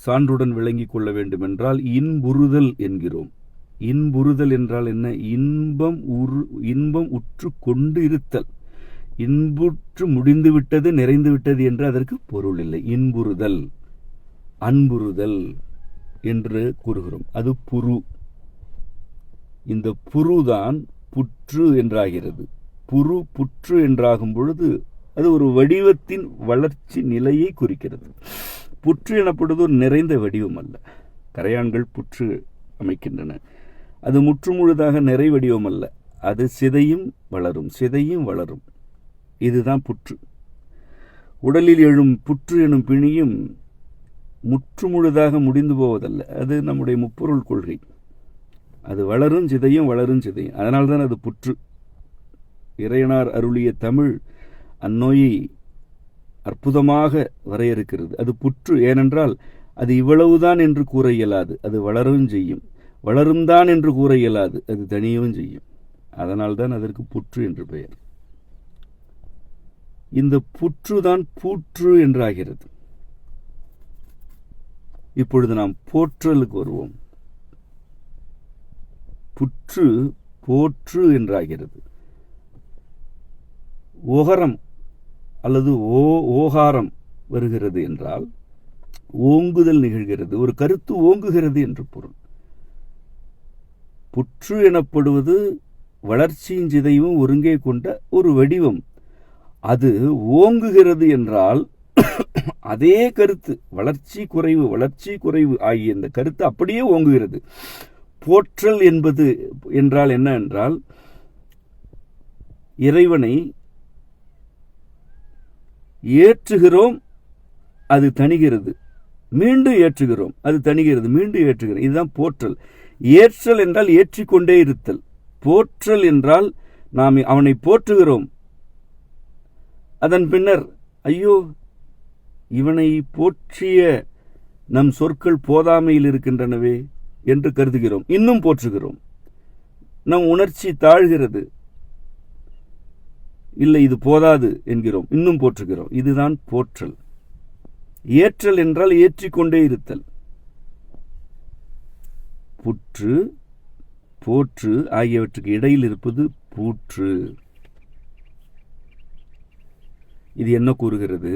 சான்றுடன் விளங்கிக் கொள்ள வேண்டும் என்றால் இன்புறுதல் என்கிறோம். இன்புறுதல் என்றால் என்ன? இன்பம் உற்று கொண்டு இருத்தல். இன்புற்று முடிந்துவிட்டது, நிறைந்து விட்டது என்று அதற்கு பொருள் இல்லை. இன்புறுதல், அன்புறுதல் என்று கூறுகிறோம். அது புரு. இந்த புருதான் புற்று என்றாகிறது. புரு புற்று என்றாகும் பொழுது அது ஒரு வடிவத்தின் வளர்ச்சி நிலையை குறிக்கிறது. புற்று எனப்படுவது ஒரு நிறைந்த வடிவம் அல்ல. கரையான்கள் புற்று அமைக்கின்றன. அது முற்றுமுழுதாக நிறை வடிவம் அல்ல. அது சிதையும் வளரும், சிதையும் வளரும். இதுதான் புற்று. உடலில் எழும் புற்று எனும் பிணியும் முற்றுமுழுதாக முடிந்து போவதல்ல. அது நம்முடைய முப்பொருள் கொள்கை. அது வளரும் சிதையும், வளரும் சிதையும். அதனால்தான் அது புற்று. இறையனார் அருளிய தமிழ் அந்நோயை அற்புதமாக வரையறுக்கிறது. அது புற்று. ஏனென்றால் அது இவ்வளவுதான் என்று கூற இயலாது. அது வளரவும் செய்யும். வளரும் தான் என்று கூற இயலாது. அது தனியவும் செய்யும். அதனால்தான் அதற்கு புற்று என்று பெயர். இந்த புற்றுதான் பூற்று என்றாகிறது. இப்பொழுது நாம் போற்றலுக்கு வருவோம். புற்று போற்று என்றாகிறது. ஓகரம் அல்லது ஓகாரம் வருகிறது என்றால் ஓங்குதல் நிகழ்கிறது, ஒரு கருத்து ஓங்குகிறது என்று பொருள். புற்று எனப்படுவது வளர்ச்சியின் சிதைவும் ஒருங்கே கொண்ட ஒரு வடிவம். அது ஓங்குகிறது என்றால் அதே கருத்து வளர்ச்சி குறைவு ஆகிய இந்த கருத்து அப்படியே ஓங்குகிறது. போற்றல் என்பது என்றால் என்ன என்றால், இறைவனை ஏற்றுகிறோம், அது தணிகிறது, மீண்டும் ஏற்றுகிறோம், அது தணிகிறது, மீண்டும் ஏற்றுகிறோம். இதுதான் போற்றல். ஏற்றல் என்றால் ஏற்றிக்கொண்டே இருத்தல். போற்றல் என்றால் நாம் அவனை போற்றுகிறோம், அதன் பின்னர் ஐயோ இவனை போற்றிய நம் சொற்கள் போதாமையில் இருக்கின்றனவே என்று கருதுகிறோம், இன்னும் போற்றுகிறோம். நம் உணர்ச்சி தாழ்கிறது, இல்லை இது போதாது என்கிறோம், இன்னும் போற்றுகிறோம். இதுதான் போற்றல். ஏற்றல் என்றால் ஏற்றிக்கொண்டே இருத்தல். புற்று போற்று ஆகியவற்றுக்கு இடையில் இருப்பது பூற்று. இது என்ன கூறுகிறது?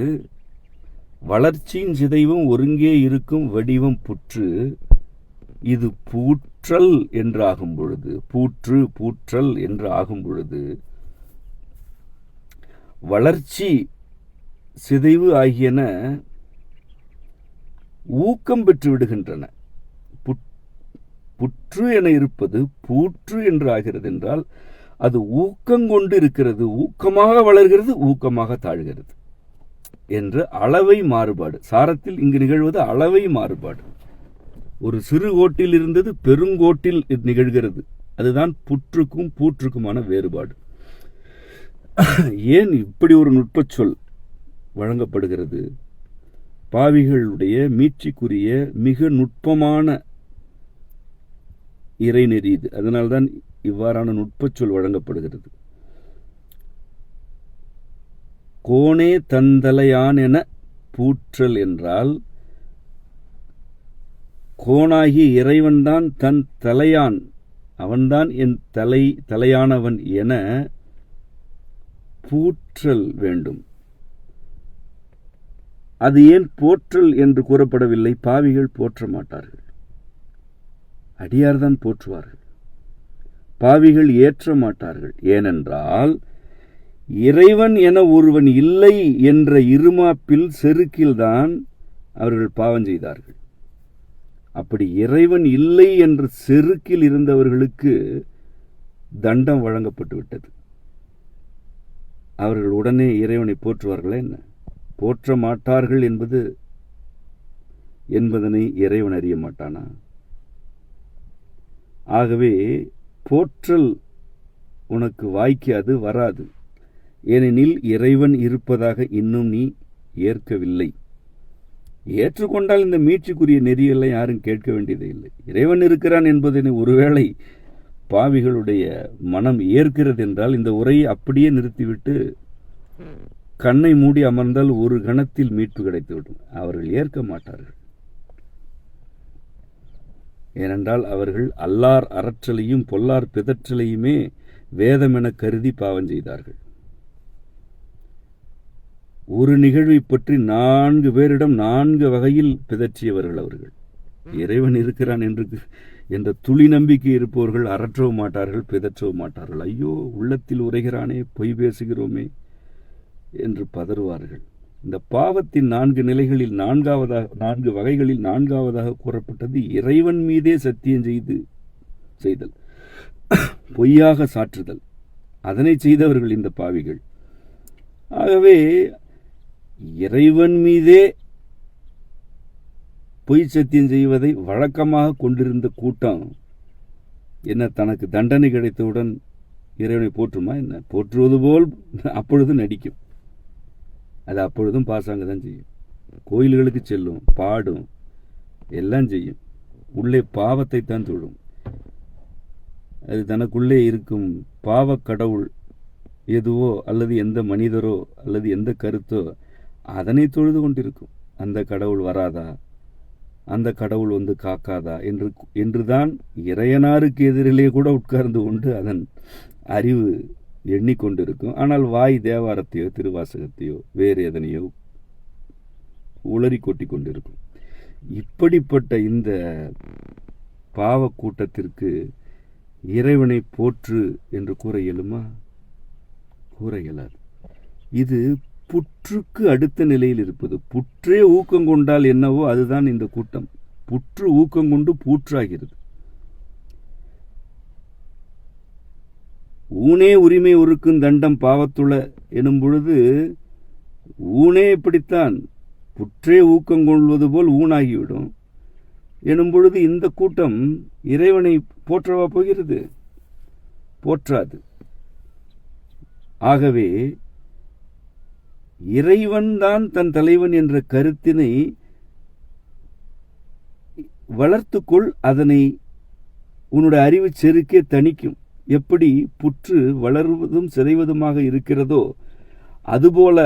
வளர்ச்சியின் சிதைவும் ஒருங்கே இருக்கும் வடிவம் புற்று. இது பூற்றல் என்று ஆகும் பொழுது, பூற்றல் என்று ஆகும் பொழுது, வளர்ச்சி சிதைவு ஆகியன ஊக்கம் பெற்று விடுகின்றன. புற்று என இருப்பது பூற்று என்று ஆகிறது என்றால் அது ஊக்கங்கொண்டு இருக்கிறது, ஊக்கமாக வளர்கிறது, ஊக்கமாக தாழ்கிறது என்ற அளவை மாறுபாடு. சாரத்தில் இங்கு நிகழ்வது அளவை மாறுபாடு. ஒரு சிறு கோட்டில் இருந்தது பெருங்கோட்டில் நிகழ்கிறது. அதுதான் புற்றுக்கும் பூற்றுக்குமான வேறுபாடு. ஏன் இப்படி ஒரு நுட்பச் சொல் வழங்கப்படுகிறது? பாவிகளுடைய மீட்சிக்குரிய மிக நுட்பமான இறைநெறி இது. அதனால்தான் இவ்வாறான நுட்பச் சொல் வழங்கப்படுகிறது. கோணே தந்தலையான் என பூற்றல் என்றால், கோணாகிய இறைவன்தான் தன் தலையான், அவன்தான் என் தலையானவன் என பூற்றல் வேண்டும். அது ஏன் போற்றல் என்று கூறப்படவில்லை? பாவிகள் போற்ற மாட்டார்கள், அடியார்தான் போற்றுவார்கள். பாவிகள் ஏற்ற மாட்டார்கள். ஏனென்றால் இறைவன் என ஒருவன் இல்லை என்ற இருமாப்பில் செருக்கில்தான் அவர்கள் பாவம் செய்தார்கள். அப்படி இறைவன் இல்லை என்ற செருக்கில் இருந்தவர்களுக்கு தண்டம் வழங்கப்பட்டு விட்டது. அவர்கள் உடனே இறைவனை போற்றுவார்களா என்ன? போற்ற மாட்டார்கள் என்பதனை இறைவன் அறிய மாட்டானா? ஆகவே போற்றல் உனக்கு வாய்க்காது, வராது. ஏனெனில் இறைவன் இருப்பதாக இன்னும் நீ ஏற்கவில்லை. ஏற்றுக்கொண்டால் இந்த மீட்சிக்குரிய நெறியெல்லாம் யாரும் கேட்க வேண்டியதே இல்லை. இறைவன் இருக்கிறான் என்பதனை ஒருவேளை பாவிகளுடைய மனம் ஏற்கிறது என்றால் இந்த உரையை அப்படியே நிறுத்திவிட்டு கண்ணை மூடி அமர்ந்தால் ஒரு கணத்தில் மீட்பு கிடைத்துவிடும். அவர்கள் ஏற்க மாட்டார்கள். ஏனென்றால் அவர்கள் அல்லார் அறற்றலையும் பொல்லார் பிதற்றலையுமே வேதம் என கருதி பாவம் செய்தார்கள். ஒரு நிகழ்வை பற்றி 4 பேரிடம் 4 வகையில் பிதற்றியவர்கள் அவர்கள். இறைவன் இருக்கிறான் என்ற துளி நம்பிக்கை இருப்பவர்கள் அறற்றவும் மாட்டார்கள், பிதற்றவும் மாட்டார்கள். ஐயோ உள்ளத்தில் உரைகிறானே, பொய் பேசுகிறோமே என்று பதறுவார்கள். இந்த பாவத்தின் 4 நிலைகளில் 4 வகைகளில் 4வதாக கூறப்பட்டது இறைவன் மீதே சத்தியம் செய்தல், பொய்யாக சாற்றுதல். அதனை செய்தவர்கள் இந்த பாவிகள். ஆகவே இறைவன் மீதே பொய் சத்தியம் செய்வதை வழக்கமாக கொண்டிருந்த கூட்டம் என்ன தனக்கு தண்டனை கிடைத்தவுடன் இறைவனை போற்றுமா என்ன? போற்றுவது போல் அப்பொழுது நடிக்கும். அது அப்பொழுதும் பாசாங்க தான் செய்யும். கோயில்களுக்கு செல்லும், பாடும், எல்லாம் செய்யும். உள்ளே பாவத்தை தான் தொழும். அது தனக்குள்ளே இருக்கும் பாவ கடவுள் எதுவோ அல்லது எந்த மனிதரோ அல்லது எந்த கருத்தோ அதனை தொழுது கொண்டிருக்கும். அந்த கடவுள் வராதா, அந்த கடவுள் வந்து காக்காதா என்றுதான் இறையனாருக்கு எதிரிலே கூட உட்கார்ந்து கொண்டு அதன் அறிவு எண்ணிக்கொண்டிருக்கும். ஆனால் வாய் தேவாரத்தையோ திருவாசகத்தையோ வேறு எதனையோ உளறி கொட்டி கொண்டிருக்கும். இப்படிப்பட்ட இந்த பாவ கூட்டத்திற்கு இறைவனை போற்று என்று கூற இயலுமா? கூற இயலாது. இது புற்றுக்கு அடுத்த நிலையில் இருப்பது. புற்றே ஊக்கம் கொண்டால் என்னவோ அதுதான் இந்த கூட்டம். புற்று ஊக்கம் கொண்டு பூற்றாகிறது. ஊனே உரிமை ஒருக்கும் தண்டம் பாவத்துள எனும் பொழுது ஊனே இப்படித்தான், புற்றே ஊக்கம் கொள்வது போல் ஊனாகிவிடும் எனும் பொழுது இந்த கூட்டம் இறைவனை போற்றவா போகிறது? போற்றாது. ஆகவே இறைவன்தான் தன் தலைவன் என்ற கருத்தினை வளர்த்துக்கொள். அதனை உன்னுடைய அறிவு செருக்கே தணிக்கும். எப்படி புற்று வளருவதும் சிதைவதுமாக இருக்கிறதோ அதுபோல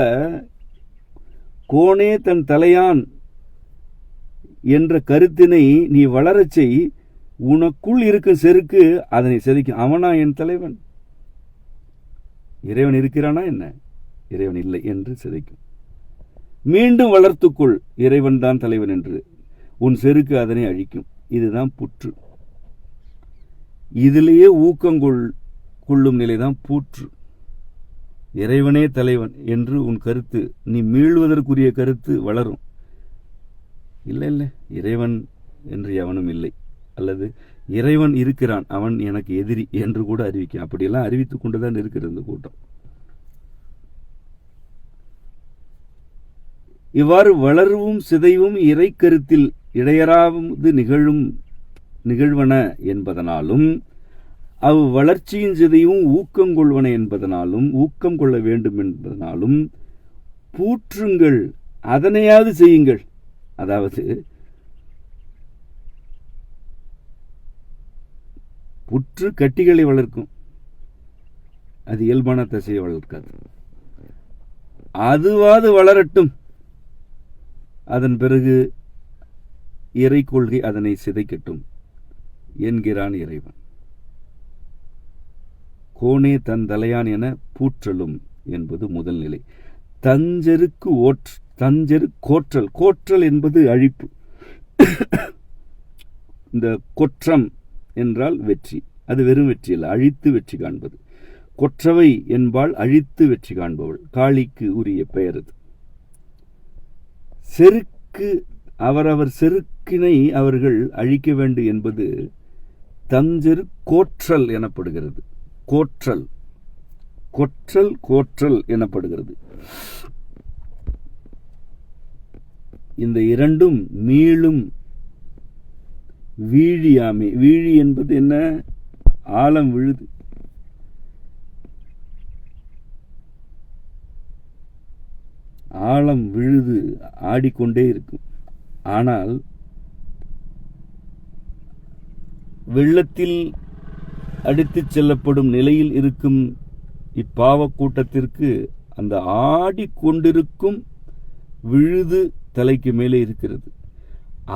கோனே தன் தலையான் என்ற கருத்தினை நீ வளரச் செய். உனக்குள் இருக்கும் செருக்கு அதனை சிதைக்கும். அவனா என் தலைவன்? இறைவன் இருக்கிறானா என்ன? இறைவன் இல்லை என்று சிதைக்கும். மீண்டும் வளர்த்துக்குள் இறைவன் தான் தலைவன் என்று உன் செருக்கு அதனை அழிக்கும். இதுதான் புற்று. இதிலேயே ஊக்கங்கொள்ளும் நிலைதான் பூற்று. இறைவனே தலைவன் என்று உன் கருத்து, நீ மீள்வதற்குரிய கருத்து வளரும். இல்லை இல்லை, இறைவன் என்று எவனும் இல்லை, அல்லது இறைவன் இருக்கிறான், அவன் எனக்கு எதிரி என்று கூட அறிவிக்கும். அப்படியெல்லாம் அறிவித்துக் கொண்டுதான் இருக்கிறது இந்த கூட்டம். இவ்வாறு வளர்வும் சிதைவும் இறை கருத்தில் இடையறாவது நிகழ்வன என்பதனாலும் அவ்வளர்ச்சியின் சிதைவும் ஊக்கம் கொள்வன என்பதனாலும் ஊக்கம் கொள்ள வேண்டும் என்பதனாலும் பூற்றுங்கள், அதனையாவது செய்யுங்கள். அதாவது புற்று கட்டிகளை வளர்க்கும், அது இயல்பான தசையை வளர்க்காது. அதுவாது வளரட்டும், அதன் பிறகு இறை கொள்கை அதனை சிதைக்கட்டும் என்கிறான் இறைவன். கோனே தன் தலையான் என பூற்றலும் என்பது முதல் நிலை. தஞ்சரு கோற்றல். கோற்றல் என்பது அழிப்பு. இந்த கொற்றம் என்றால் வெற்றி. அது வெறும் வெற்றி அல்ல, அழித்து வெற்றி காண்பது. கொற்றவை என்பால் அழித்து வெற்றி காண்பவள். காளிக்கு உரிய பெயர் அது. செருக்கு, அவரவர் செருக்கினை அவர்கள் அழிக்க வேண்டும் என்பது தஞ்சரு கோற்றல் எனப்படுகிறது. கோற்றல், கொற்றல், கோற்றல் எனப்படுகிறது. இந்த இரண்டும் மீளும் வீழியாமை. வீழி என்பது என்ன? ஆழம் விழுது. ஆழம் விழுது ஆடிக்கொண்டே இருக்கும். ஆனால் வெள்ளத்தில் அடித்துச் செல்லப்படும் நிலையில் இருக்கும் இப்பாவ கூட்டத்திற்கு அந்த ஆடிக்கொண்டிருக்கும் விழுது தலைக்கு மேலே இருக்கிறது.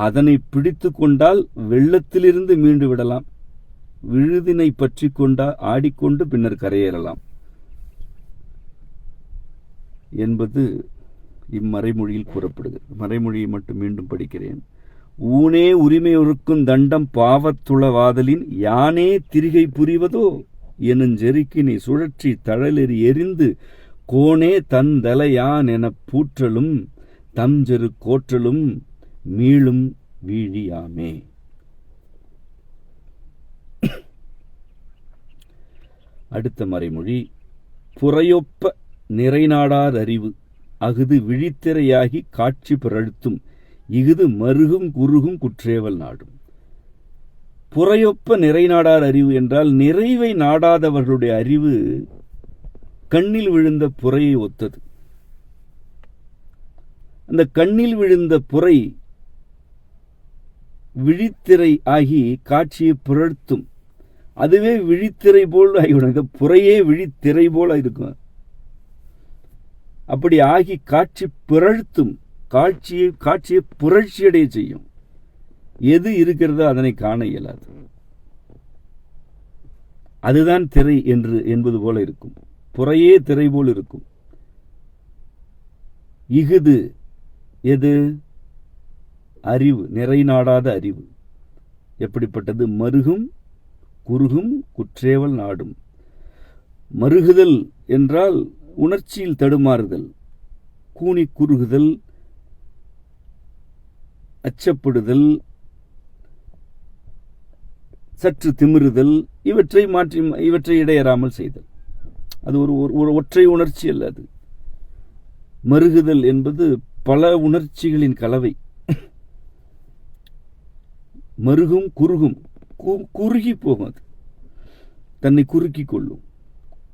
அதனை பிடித்து கொண்டால் வெள்ளத்திலிருந்து மீண்டு விடலாம். விழுதினை பற்றி கொண்டால் ஆடிக்கொண்டு பின்னர் கரையேறலாம் என்பது இம்மறைமொழியில் கூறப்படுகிறது. மறைமொழியை மட்டும் மீண்டும் படிக்கிறேன். ஊனே உரிமையொருக்கும் தண்டம் பாவத்துளவாதலின் யானே திரிகை புரிவதோ எனுஞ்செருக்கினை சுழற்றி தழலெறி எரிந்து கோனே தந்தலையான் என பூற்றலும் தம்ஜெரு கோற்றலும் மீளும் வீழியாமே. அடுத்த மறைமொழி. புறையொப்ப நிறைநாடார் அறிவு அகுது விழித்திரையாகி காட்சி பிறழ்த்தும் இகுது மருகும் குருகும் குற்றேவல் நாடும். புறையொப்ப நிறைநாடார் அறிவு என்றால் நிறைவை நாடாதவர்களுடைய அறிவு கண்ணில் விழுந்த புறையை ஒத்தது. அந்த கண்ணில் விழுந்த புரை விழித்திரை ஆகி காட்சியை பிறழ்த்தும். அதுவே விழித்திரை போல் ஆகிவிடும். இந்த புறையே விழித்திரை போல இருக்கும். அப்படி ஆகி காட்சி பிறழ்த்தும். காட்சியை புரட்சியடைய செய்யும். எது இருக்கிறதோ அதனை காண இயலாது. அதுதான் திரை என்பது போல இருக்கும். புறையே திரை போல் இருக்கும். இகுது எது? அறிவு, நிறைநாடாத அறிவு. எப்படிப்பட்டது? மருகும் குருகும் குற்றேவல் நாடும். மருகுதல் என்றால் உணர்ச்சியில் தடுமாறுதல். கூனி குறுகுதல், அச்சப்படுதல், சற்று திமிறுதல், இவற்றை இடையறாமல் செய்தல். அது ஒரு ஒற்றை உணர்ச்சி அல்ல. அது மருகுதல் என்பது பல உணர்ச்சிகளின் கலவை. மருகும் குறுகும், குறுகி போகும், அது தன்னை குறுக்கி கொள்ளும்.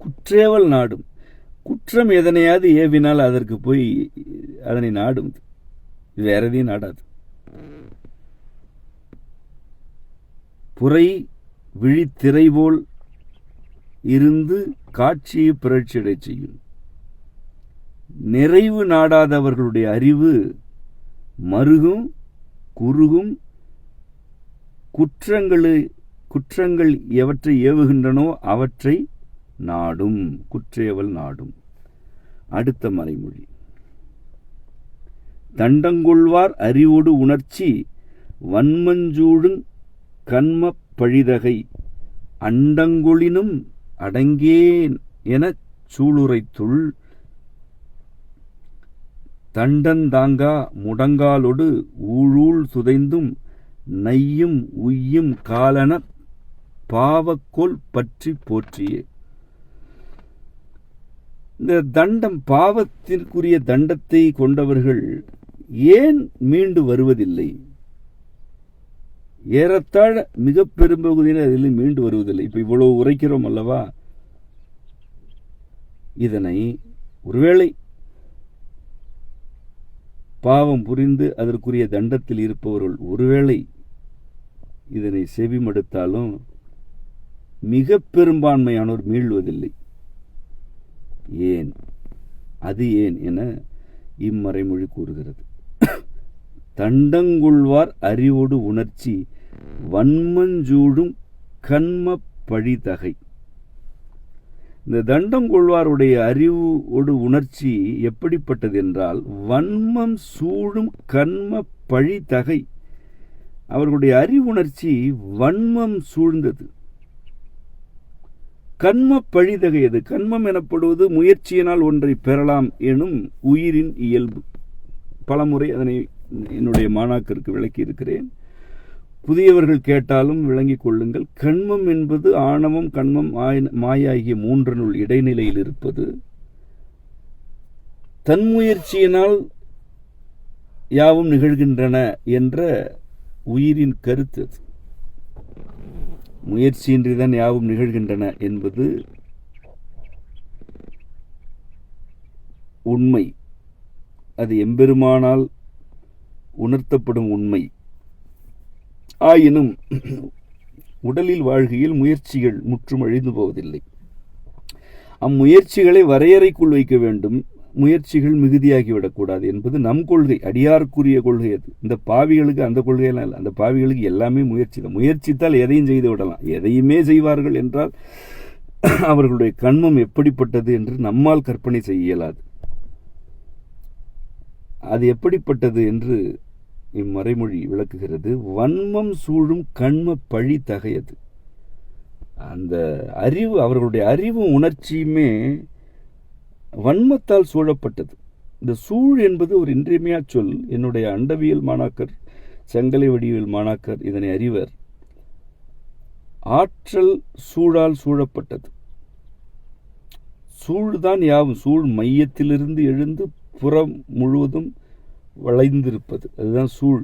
குற்றேவல் நாடும், குற்றம் எதனையாவது ஏவினால் அதற்கு போய் அதனை நாடும், வேற எதையும் நாடாது. புரை விழித்திரை போல் இருந்து காட்சியை புரட்சியடை செய்யும். நிறைவு நாடாதவர்களுடைய அறிவு மருகும் குறுகும். குற்றங்கள் எவற்றை ஏவுகின்றனோ அவற்றை நாடும். குற்றேவல் நாடும். அடுத்த மறைமொழி. தண்டங்கொள்வார் அறிவோடு உணர்ச்சி வன்மஞ்சூழுங் கண்ம பழிதகை அண்டங்கொளினும் அடங்கேன் எனச் சூளுரைத்துள் தண்டந்தாங்கா முடங்காலொடு ஊழூள் சுதைந்தும் நையும் உய்யும் காலன பாவக்கோல் பற்றி போற்றியே. இந்த தண்டம், பாவத்திற்குரிய தண்டத்தை கொண்டவர்கள் ஏன் மீண்டு வருவதில்லை? ஏறத்தாழ மிக பெரும்பகுதியினர் அதில் மீண்டு வருவதில்லை. இப்ப இவ்வளவு உரைக்கிறோம் அல்லவா? இதனை ஒருவேளை பாவம் புரிந்து அதற்குரிய தண்டத்தில் இருப்பவர்கள் ஒருவேளை இதனை செவிமடுத்தாலும் மிக பெரும்பான்மையானோர் மீள்வதில்லை. ஏன்? அது ஏன் என இம்மறைமொழி கூறுகிறது. தண்டங்கொள்வார் அறிவோடு உணர்ச்சி வன்மஞ்சூடும் கண்ம பழிதகை. இந்த தண்டங்கொள்வாருடைய அறிவோடு உணர்ச்சி எப்படிப்பட்டது என்றால், வன்மம் சூழும் கண்ம பழிதகை. அவர்களுடைய அறிவுணர்ச்சி வன்மம் சூழ்ந்தது, கண்ம பழிதகையது. கண்மம் எனப்படுவது முயற்சியினால் ஒன்றை பெறலாம் எனும் உயிரின் இயல்பு. பலமுறை அதனை என்னுடைய மாணாக்கருக்கு விளக்கி இருக்கிறேன். புதியவர்கள் கேட்டாலும் விளங்கிக் கொள்ளுங்கள். கண்மம் என்பது ஆணவம், கண்மம், மாய ஆகிய மூன்றனுள் இடைநிலையில் இருப்பது. தன்முயற்சியினால் யாவும் நிகழ்கின்றன என்ற உயிரின் கருத்து. முயற்சியின்றிதான் யாவும் நிகழ்கின்றன என்பது உண்மை. அது எம்பெருமானால் உணர்த்தப்படும் உண்மை. ஆயினும் உடலில் வாழ்கையில் முயற்சிகள் முற்றும் அழிந்து போவதில்லை. அம்முயற்சிகளை வரையறைக்குள் வைக்க வேண்டும். முயற்சிகள் மிகுதியாகிவிடக்கூடாது என்பது நம் கொள்கை, அடியாருக்குரிய கொள்கை. அது இந்த பாவிகளுக்கு அந்த கொள்கையெல்லாம் இல்லை. அந்த பாவிகளுக்கு எல்லாமே முயற்சி தான். முயற்சித்தால் எதையும் செய்து விடலாம். எதையுமே செய்வார்கள் என்றால் அவர்களுடைய கண்மம் எப்படிப்பட்டது என்று நம்மால் கற்பனை செய்ய இயலாது. அது எப்படிப்பட்டது என்று இம்மறைமொழி விளக்குகிறது. வன்மம் சூழும் கண்ம பழி தகையது. அந்த அறிவு, அவர்களுடைய அறிவும் உணர்ச்சியுமே வன்மத்தால் சூழப்பட்டது. இந்த சூழ் என்பது ஒரு இன்றியமையா சொல். என்னுடைய அண்டவியல் மாணாக்கர், செங்கலை வடிவியல் மாணாக்கர் இதனை அறிவர். ஆற்றல் சூழால் சூழப்பட்டது. சூழ்தான் யாவும். சூழ் மையத்திலிருந்து எழுந்து புறம் முழுவதும் வளைந்திருப்பது, அதுதான் சூழ்.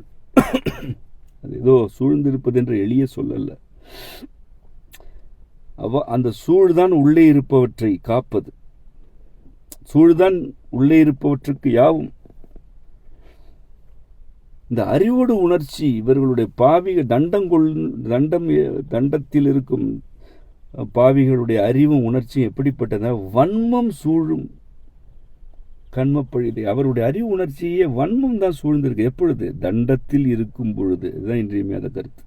அது ஏதோ சூழ்ந்திருப்பது என்ற எளிய சொல்லல்ல. அந்த சூழ்தான் உள்ளே இருப்பவற்றை காப்பது. சூழ்தான் உள்ளே இருப்பவற்றுக்கு யாவும். இந்த அறிவோடு உணர்ச்சி இவர்களுடைய பாவிக தண்டத்தில் இருக்கும் பாவிகளுடைய அறிவும் உணர்ச்சியும் எப்படிப்பட்டதா? வன்மம் சூழும் கண்மப்பழிதை. அவருடைய அறிவு உணர்ச்சியே வன்மம் தான் சூழ்ந்திருக்கு. எப்பொழுது? தண்டத்தில் இருக்கும் பொழுது. இதுதான் இன்றியமையாத கருத்து.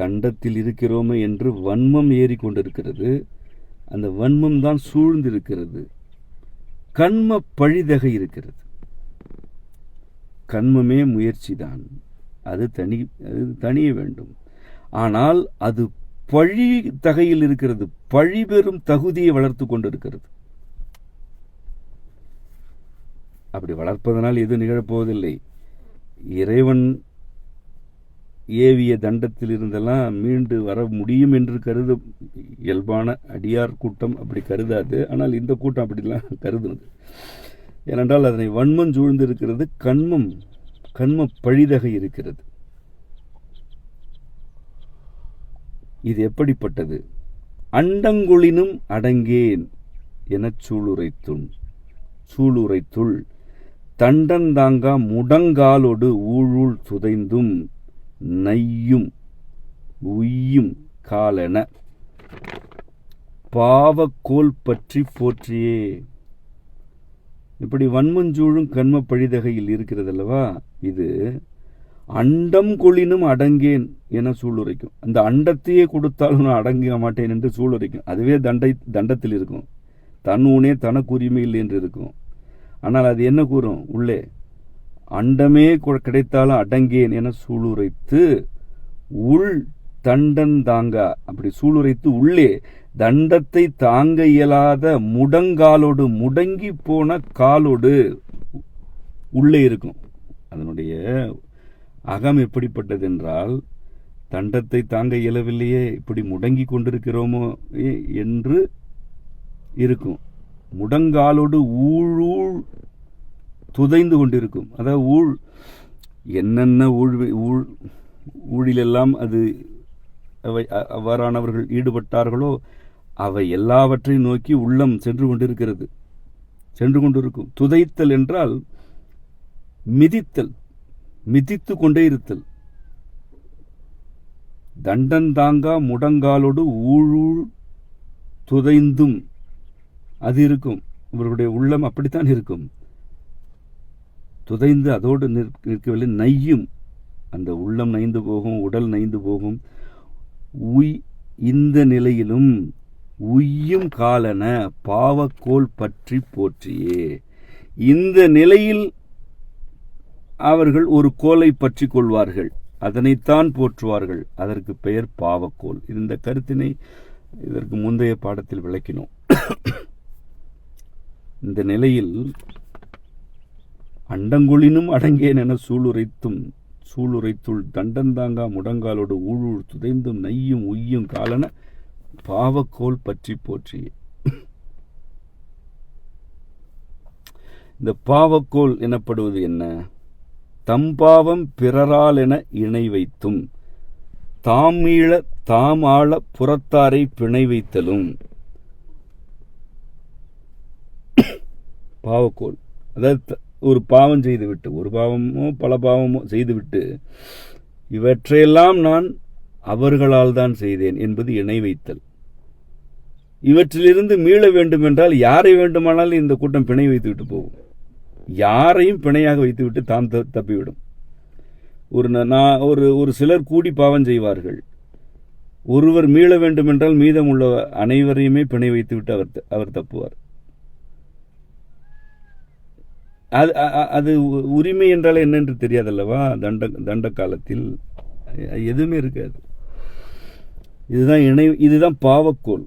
தண்டத்தில் இருக்கிறோமே என்று வன்மம் ஏறிக்கொண்டிருக்கிறது. அந்த வன்மம் தான் சூழ்ந்திருக்கிறது. கண்ம பழிதகை இருக்கிறது. கண்மமே முயற்சி தான். அது தனிய வேண்டும். ஆனால் அது பழி தகையில் இருக்கிறது. பழி பெறும் தகுதியை வளர்த்து கொண்டிருக்கிறது. அப்படி வளர்ப்பதனால் எது நிகழப்போவதில்லை. இறைவன் ஏவிய தண்டத்தில் இருந்தெல்லாம் மீண்டு வர முடியும் என்று கருத இயல்பான அடியார் கூட்டம் அப்படி கருதாது. ஆனால் இந்த கூட்டம் அப்படிலாம் கருதுனது. ஏனென்றால் அதனை வன்மம் சூழ்ந்து இருக்கிறது, கண்ம பழிதகை இருக்கிறது. இது எப்படிப்பட்டது? அண்டங்குளினும் அடங்கேன் எனச் சூளுரைத்துள் தண்டந்தாங்கா முடங்காலோடு ஊழூள் துதைந்தும் நையும் உய்யும் காலென பாவக்கோல் பற்றி போற்றியே. இப்படி வன்மஞ்சூழும் கண்ம பழிதகையில் இருக்கிறது அல்லவா, இது அண்டம் கொளினும் அடங்கேன் என சூளுரைக்கும். அந்த அண்டத்தையே கொடுத்தாலும் நான் அடங்க மாட்டேன் என்று சூளுரைக்கும். அதுவே தண்டத்தில் இருக்கும். தன் ஊனே தனக்கு உரிமை இல்லை என்று இருக்கும். ஆனால் அது என்ன கூறும்? உள்ளே அண்டமே கிடைத்தாலும் அடங்கேன் என சூளுரைத்து உள் தண்டன் தாங்கா, அப்படி சூளுரைத்து உள்ளே தண்டத்தை தாங்க இயலாத முடங்காலோடு, முடங்கி போன காலோடு உள்ளே இருக்கும். அதனுடைய அகம் எப்படிப்பட்டது என்றால், தண்டத்தை தாங்க இயலவில்லையே, இப்படி முடங்கி கொண்டிருக்கிறோமோ என்று இருக்கும். முடங்காலோடு ஊழூள் துதைந்து கொண்டிருக்கும். அதாவது என்னென்ன ஊழிலெல்லாம் அது அவ்வாறானவர்கள் ஈடுபட்டார்களோ அவை எல்லாவற்றையும் நோக்கி உள்ளம் சென்று கொண்டிருக்கும். துதைத்தல் என்றால் மிதித்தல், மிதித்து கொண்டே இருத்தல். தண்டந்தாங்கா முடங்காலோடு ஊழூள் துதைந்தும் அது இருக்கும். இவர்களுடைய உள்ளம் அப்படித்தான் இருக்கும். துதைந்து அதோடு நிற்கவில்லை, நையும். அந்த உள்ளம் நைந்து போகும், உடல் நைந்து போகும். இந்த நிலையிலும் உய்யும் காலன பாவக்கோல் பற்றி போற்றியே. இந்த நிலையில் அவர்கள் ஒரு கோலை பற்றி கொள்வார்கள், அதனைத்தான் போற்றுவார்கள். அதற்கு பெயர் பாவக்கோல். இந்த கருத்தினை இதற்கு முந்தைய பாடத்தில் விளக்கினோம். இந்த நிலையில் அண்டங்குளினும் அடங்கேன் என சூளுரைத்துள் தண்டந்தாங்கா முடங்காலோடு ஊழூள் துதைந்தும் நையும் உய்யும் காலன பாவக்கோல் பற்றி போற்றியே. இந்த பாவக்கோல் எனப்படுவது என்ன? தம்பாவம் பிறரால் என இணை வைத்தும் தாமீள தாமாள புறத்தாரை பிணை வைத்தலும். பாவக்கோல் அதாவது ஒரு பாவம் செய்துவிட்டு, ஒரு பாவமோ பல பாவமோ செய்துவிட்டு, இவற்றையெல்லாம் நான் அவர்களால் தான் செய்தேன் என்பது இணை வைத்தல். இவற்றிலிருந்து மீள வேண்டும் என்றால் யாரை வேண்டுமானாலும் இந்த கூட்டம் பிணை வைத்துவிட்டு போகும். யாரையும் பிணையாக வைத்துவிட்டு தாம் தப்பிவிடும். ஒரு சிலர் கூடி பாவம் செய்வார்கள். ஒருவர் மீள வேண்டும் என்றால் மீதம் உள்ள அனைவரையுமே பிணை வைத்துவிட்டு அவர் தப்புவார். அது உரிமை என்றால் என்னென்று தெரியாதல்லவா. தண்ட காலத்தில் எதுவுமே இருக்காது. இதுதான் பாவக்கோல்.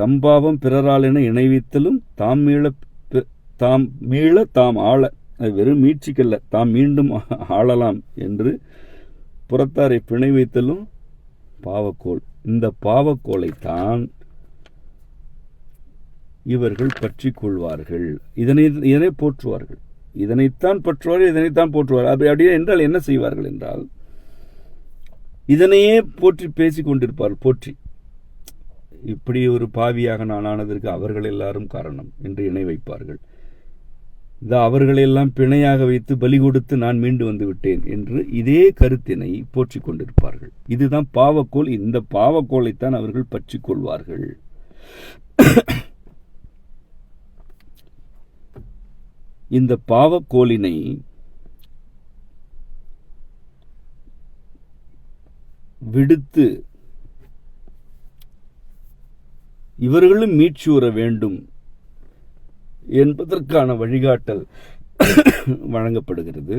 தம்பாவம் பிறரால் என இணைவித்தலும் தாம் மீள தாம் ஆள. அது வெறும் மீட்சிக்கல்ல, தாம் மீண்டும் ஆளலாம் என்று புறத்தாரை பிணை வைத்தலும் பாவக்கோல். இந்த பாவக்கோலைத்தான் இவர்கள் பற்றி கொள்வார்கள். இதனை போற்றுவார்கள். இதனைத்தான் பற்றுவார்கள், இதனைத்தான் போற்றுவார்கள். அப்படியே என்றால் என்ன செய்வார்கள் என்றால், இதனையே போற்றி பேசிக் கொண்டிருப்பார்கள். போற்றி, இப்படி ஒரு பாவியாக நான் ஆனதற்கு அவர்கள் எல்லாரும் காரணம் என்று இணை வைப்பார்கள். அவர்களெல்லாம் பிணையாக வைத்து பலி கொடுத்து நான் மீண்டு வந்து விட்டேன் என்று இதே கருத்தினை போற்றிக் கொண்டிருப்பார்கள். இதுதான் பாவக்கோல். இந்த பாவக்கோலைத்தான் அவர்கள் பற்றி கொள்வார்கள். இந்த பாவக்கோலினை விடுத்து இவர்களும் மீட்சியுற வேண்டும் என்பதற்கான வழிகாட்டல் வழங்கப்படுகிறது.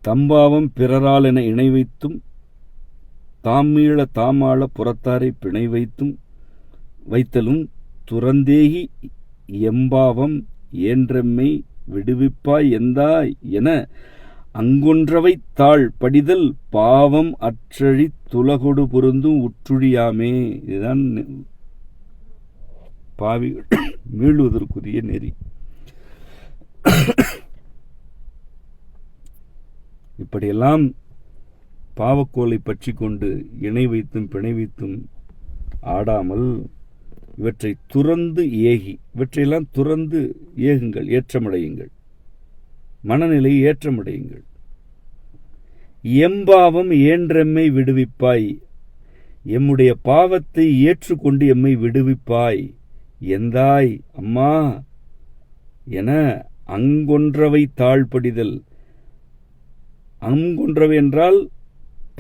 தம்பாவம் பிறரால் என இணை வைத்தும் தாமீள தாமாள புறத்தாரை பிணை வைத்தலும் துறந்தேகி எம்பாவம் ஏன்றெம்மை விடுவிப்பாய் எந்தாய் என அங்கொன்றவை தாழ் படிதல் பாவம் அற்றழி துலகொடு பொருந்தும் உற்றுழியாமே. இதுதான் பாவிகள் மீளுவதற்குரிய நெறி. இப்படியெல்லாம் பாவக்கோலை பற்றி கொண்டு இணை வைத்தும் பிணை வைத்தும் ஆடாமல் இவற்றை துறந்து ஏகி, இவற்றையெல்லாம் துறந்து ஏகுங்கள், ஏற்றமடையுங்கள், மனநிலையை ஏற்றமடையுங்கள். எம்பாவம் ஏன்றெம்மை விடுவிப்பாய், எம்முடைய பாவத்தை ஏற்றுக்கொண்டு எம்மை விடுவிப்பாய் எந்தாய் அம்மா என அங்கொன்றவை தாழ்படிதல். அங்கொன்றவை என்றால்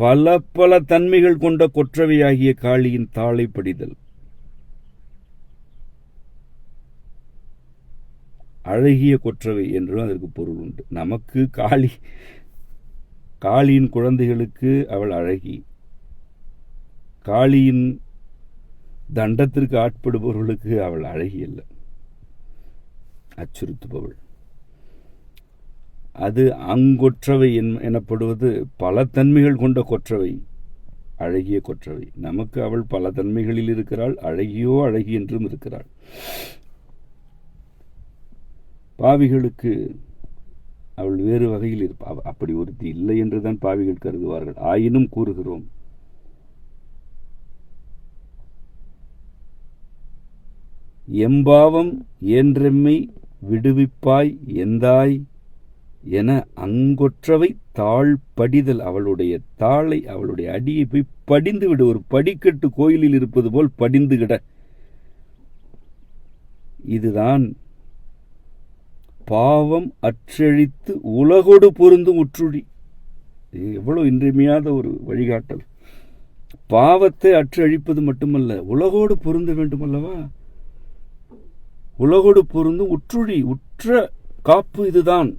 பல பல தன்மைகள் கொண்ட கொற்றவையாகிய காளியின் தாளை படிதல். அழகிய கொற்றவை என்றும் அதற்கு பொருள் உண்டு. நமக்கு காளியின் குழந்தைகளுக்கு அவள் அழகி, காளியின் தண்டத்திற்கு ஆட்படுபவர்களுக்கு அவள் அழகி அல்ல, அச்சுறுத்துபவள். அது அங்கொற்றவை எனப்படுவது பல தன்மைகள் கொண்ட கொற்றவை, அழகிய கொற்றவை. நமக்கு அவள் பல தன்மைகளில் இருக்கிறாள், அழகியோ அழகி என்றும் இருக்கிறாள். பாவிகளுக்கு அவள் வேறு வகையில் இருப்பாள். அப்படி ஒருத்தி இல்லை என்றுதான் பாவிகள் கருதுவார்கள். ஆயினும் கூறுகிறோம், எம்பாவம் ஏன்றெம்மை விடுவிப்பாய் எந்தாய் என அங்கொற்றவை தாழ் படிதல். அவளுடைய தாளை, அவளுடைய அடியை போய் படிந்து விடு. ஒரு படிக்கட்டு கோயிலில் இருப்பது போல் படிந்து விட. இதுதான் பாவம் அற்றழித்து உலகோடு பொருந்தும் உற்றுழி. எவ்வளவு இன்றியமையாத ஒரு வழிகாட்டல். பாவத்தை அற்று அழிப்பது மட்டுமல்ல, உலகோடு பொருந்த வேண்டும் அல்லவா? உலகோடு பொருந்தும் உற்றுழி, உற்ற காப்பு இதுதான்.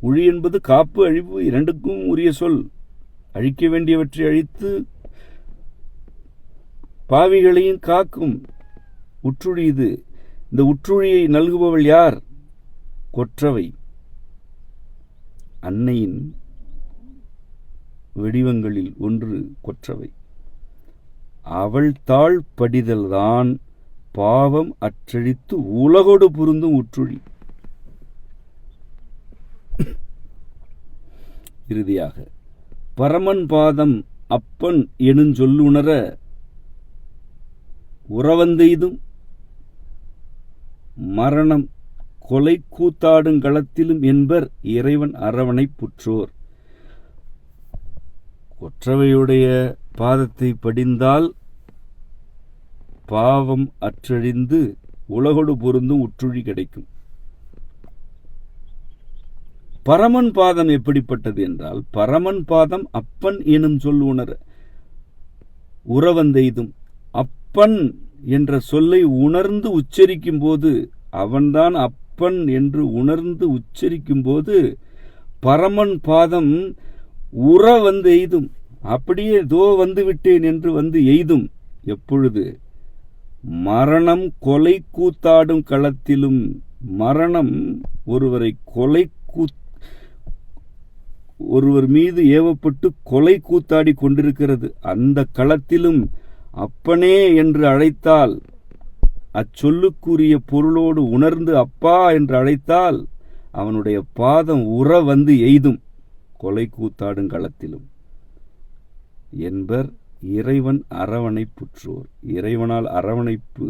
உழி என்பது காப்பு, அழிப்பு இரண்டுக்கும் உரிய சொல். அழிக்க வேண்டியவற்றை அழித்து பாவிகளையும் காக்கும் உற்றுழி இது. இந்த உற்றுழியை நல்குபவள் யார்? கொற்றவை. அன்னையின் வடிவங்களில் ஒன்று கொற்றவை. அவள் தாழ் படிதல்தான் பாவம் அற்றழித்து உலகோடு பொருந்தும் உற்றுழி. இறுதியாக பரமன் பாதம் அப்பன் எனுஞ்சொல்லுணர உறவந்தெய்தும் மரணம் கொலை கூத்தாடுங்களத்திலும் என்பர் இறைவன் அரவணை புற்றோர். கொற்றவையுடைய பாதத்தை படிந்தால் பாவம் அற்றழிந்து உலகோடு பொருந்தும் உற்றுழி கிடைக்கும். பரமன் பாதம் எப்படிப்பட்டது என்றால், பரமன் பாதம் அப்பன் எனும் சொல் உணர உறவந்தெய்தும். அப்பன் என்ற சொல்லை உணர்ந்து உச்சரிக்கும் போது, அவன்தான் அப்பன் என்று உணர்ந்து உச்சரிக்கும் போது பரமன் பாதம் உற வந்து எய்தும். அப்படியே தோ வந்து விட்டேன் என்று வந்து எய்தும். எப்பொழுது? மரணம் கொலை கூத்தாடும் களத்திலும். மரணம் ஒருவர் மீது ஏவப்பட்டு கொலை கூத்தாடி கொண்டிருக்கிறது. அந்த களத்திலும் அப்பனே என்று அழைத்தால், அச்சொல்லுக்குரிய பொருளோடு உணர்ந்து அப்பா என்று அழைத்தால் அவனுடைய பாதம் உற வந்து எய்தும், கொலை கூத்தாடும் களத்திலும் என்பர் இறைவன் அரவணை புற்றோர். இறைவனால் அரவணைப்பு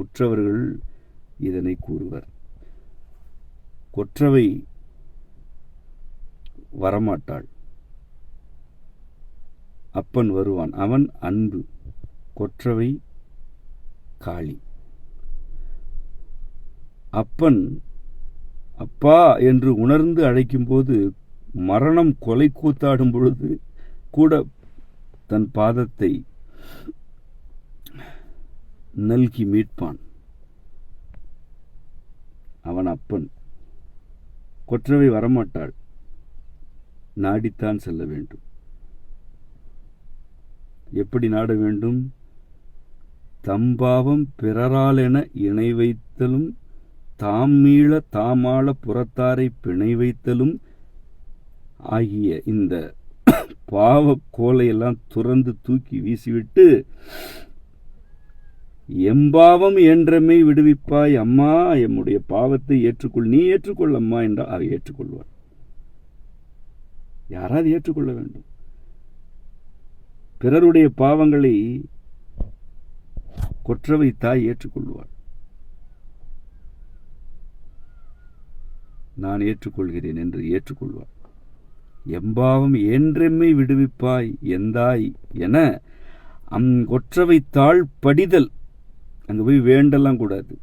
உற்றவர்கள் இதனை கூறுவர். கொற்றவை வரமாட்டாள், அப்பன் வருவான். அவன் அன்பு. கொற்றவை காளி. அப்பன் அப்பா என்று உணர்ந்து அழைக்கும்போது, மரணம் கொலை கூத்தாடும் பொழுது கூட தன் பாதத்தை நல்கி மீட்பான். அவன் அப்பன். கொற்றவை வரமாட்டாள், நாடித்தான் செல்ல வேண்டும். எப்படி நாட வேண்டும்? தம்பாவம் பிறராலென இணை வைத்தலும் தாம் மீள தாமாள புறத்தாரை பிணை வைத்தலும் ஆகிய இந்த பாவ கோலையெல்லாம் துறந்து தூக்கி வீசிவிட்டு எம்பாவம் என்றமை விடுவிப்பாய் அம்மா, எம்முடைய பாவத்தை ஏற்றுக்கொள், நீ ஏற்றுக்கொள் அம்மா என்றால் அதை ஏற்றுக்கொள்வார். யாராவது ஏற்றுக்கொள்ள வேண்டும். பிறருடைய பாவங்களை கொற்றவை தாய் ஏற்றுக்கொள்வார். நான் ஏற்றுக்கொள்கிறேன் என்று ஏற்றுக்கொள்வார். எம்பாவம் என்றெம்மை விடுவிப்பாய் எந்தாய் என கொற்றவை தாழ் படிதல். அங்கே போய் வேண்டெல்லாம் கூடாது,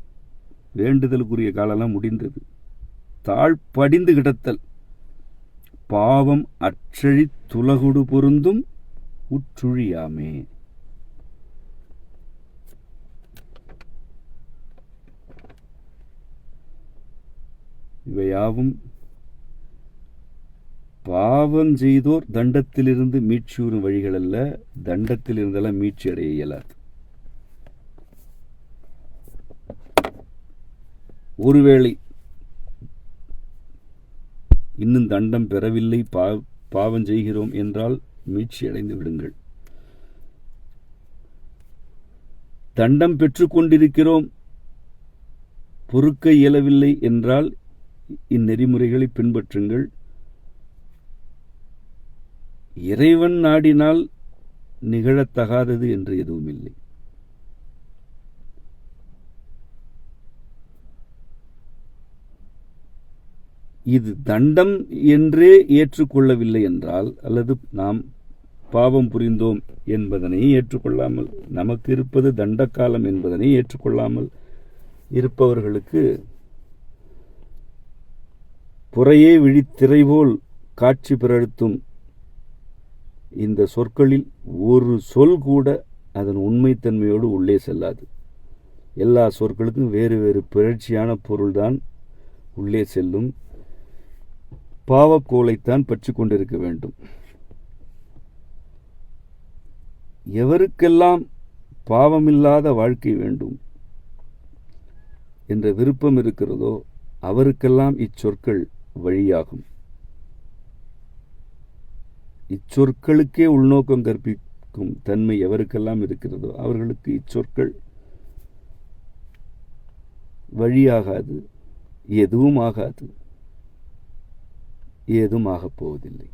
வேண்டுதலுக்குரிய காலெல்லாம் முடிந்தது. தாழ் படிந்து கிடத்தல். பாவம் அற்றழி துலகுடு பொருந்தும் உற்றுழியாமே. இவையாவும் பாவம் செய்தோர் தண்டத்திலிருந்து மீட்சியுறும் வழிகள் அல்ல. தண்டத்தில் இருந்தெல்லாம் மீட்சி அடைய இயலாது. ஒருவேளை இன்னும் தண்டம் பெறவில்லை, பாவம் செய்கிறோம் என்றால் மீட்சி அடைந்து விடுங்கள். தண்டம் பெற்றுக்கொண்டிருக்கிறோம், பொறுக்க இயலவில்லை என்றால் இந்நெறிமுறைகளை பின்பற்றுங்கள். இறைவன் நாடினால் நிகழத்தகாதது என்று எதுவும் இல்லை. இது தண்டம் என்றே ஏற்றுக்கொள்ளவில்லை என்றால், அல்லது நாம் பாவம் புரிந்தோம் என்பதனை ஏற்றுக்கொள்ளாமல், நமக்கு இருப்பது தண்டக்காலம் என்பதனை ஏற்றுக்கொள்ளாமல் இருப்பவர்களுக்கு புறையே விழித்திரை போல் காட்சி பிறழ்த்தும் இந்த சொற்களில் ஒரு சொல் கூட அதன் உண்மைத்தன்மையோடு உள்ளே செல்லாது. எல்லா சொற்களுக்கும் வேறு வேறு பிறழ்ச்சியான பொருள்தான் உள்ளே செல்லும். பாவக்கோலைத்தான் பற்றி கொண்டிருக்க வேண்டும். எவருக்கெல்லாம் பாவமில்லாத வாழ்க்கை வேண்டும் என்ற விருப்பம் இருக்கிறதோ அவருக்கெல்லாம் இச்சொற்கள் வழியாகும். இச்சொற்களுக்கே உள்நோக்கம் கற்பிக்கும் தன்மை எவருக்கெல்லாம் இருக்கிறதோ அவர்களுக்கு இச்சொற்கள் வழியாகாது, எதுவும் ஆகாது, ஏதும் ஆகப் போவதில்லை.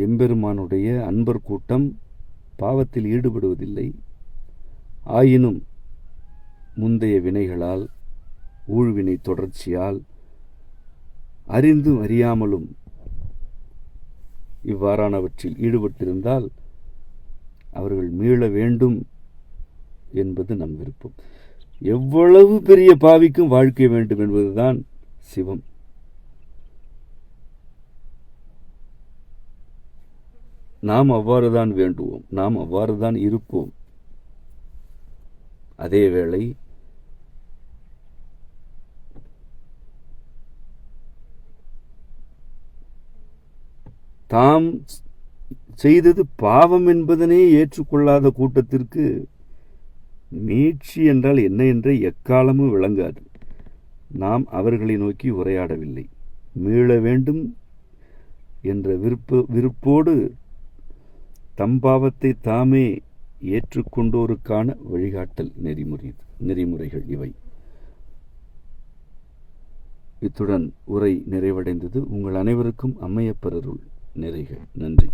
எம்பெருமானுடைய அன்பர் கூட்டம் பாவத்தில் ஈடுபடுவதில்லை. ஆயினும் முந்தைய வினைகளால், ஊழ்வினை தொடர்ச்சியால், அறிந்தும் அறியாமலும் இவ்வாறானவற்றில் ஈடுபட்டிருந்தால் அவர்கள் மீள வேண்டும் என்பது நம் விருப்பம். எவ்வளவு பெரிய பாவிக்கும் வாழ்க்கை வேண்டும் என்பதுதான் சிவம். நாம் அவ்வாறுதான் வேண்டுவோம், நாம் அவ்வாறுதான் இருப்போம். அதேவேளை தாம் செய்தது பாவம் என்பதனே ஏற்றுக்கொள்ளாத கூட்டத்திற்கு மீட்சி என்றால் என்ன என்றே எக்காலமும் விளங்காது. நாம் அவர்களை நோக்கி உரையாடவில்லை. மீள வேண்டும் என்ற விருப்போடு தம்பாவத்தை தாமே ஏற்றுக்கொண்டோருக்கான வழிகாட்டல் நெறிமுறைகள் இவை. இத்துடன் உரை நிறைவடைந்தது. உங்கள் அனைவருக்கும் அம்மையப்பரருள் நிறைக. நன்றி.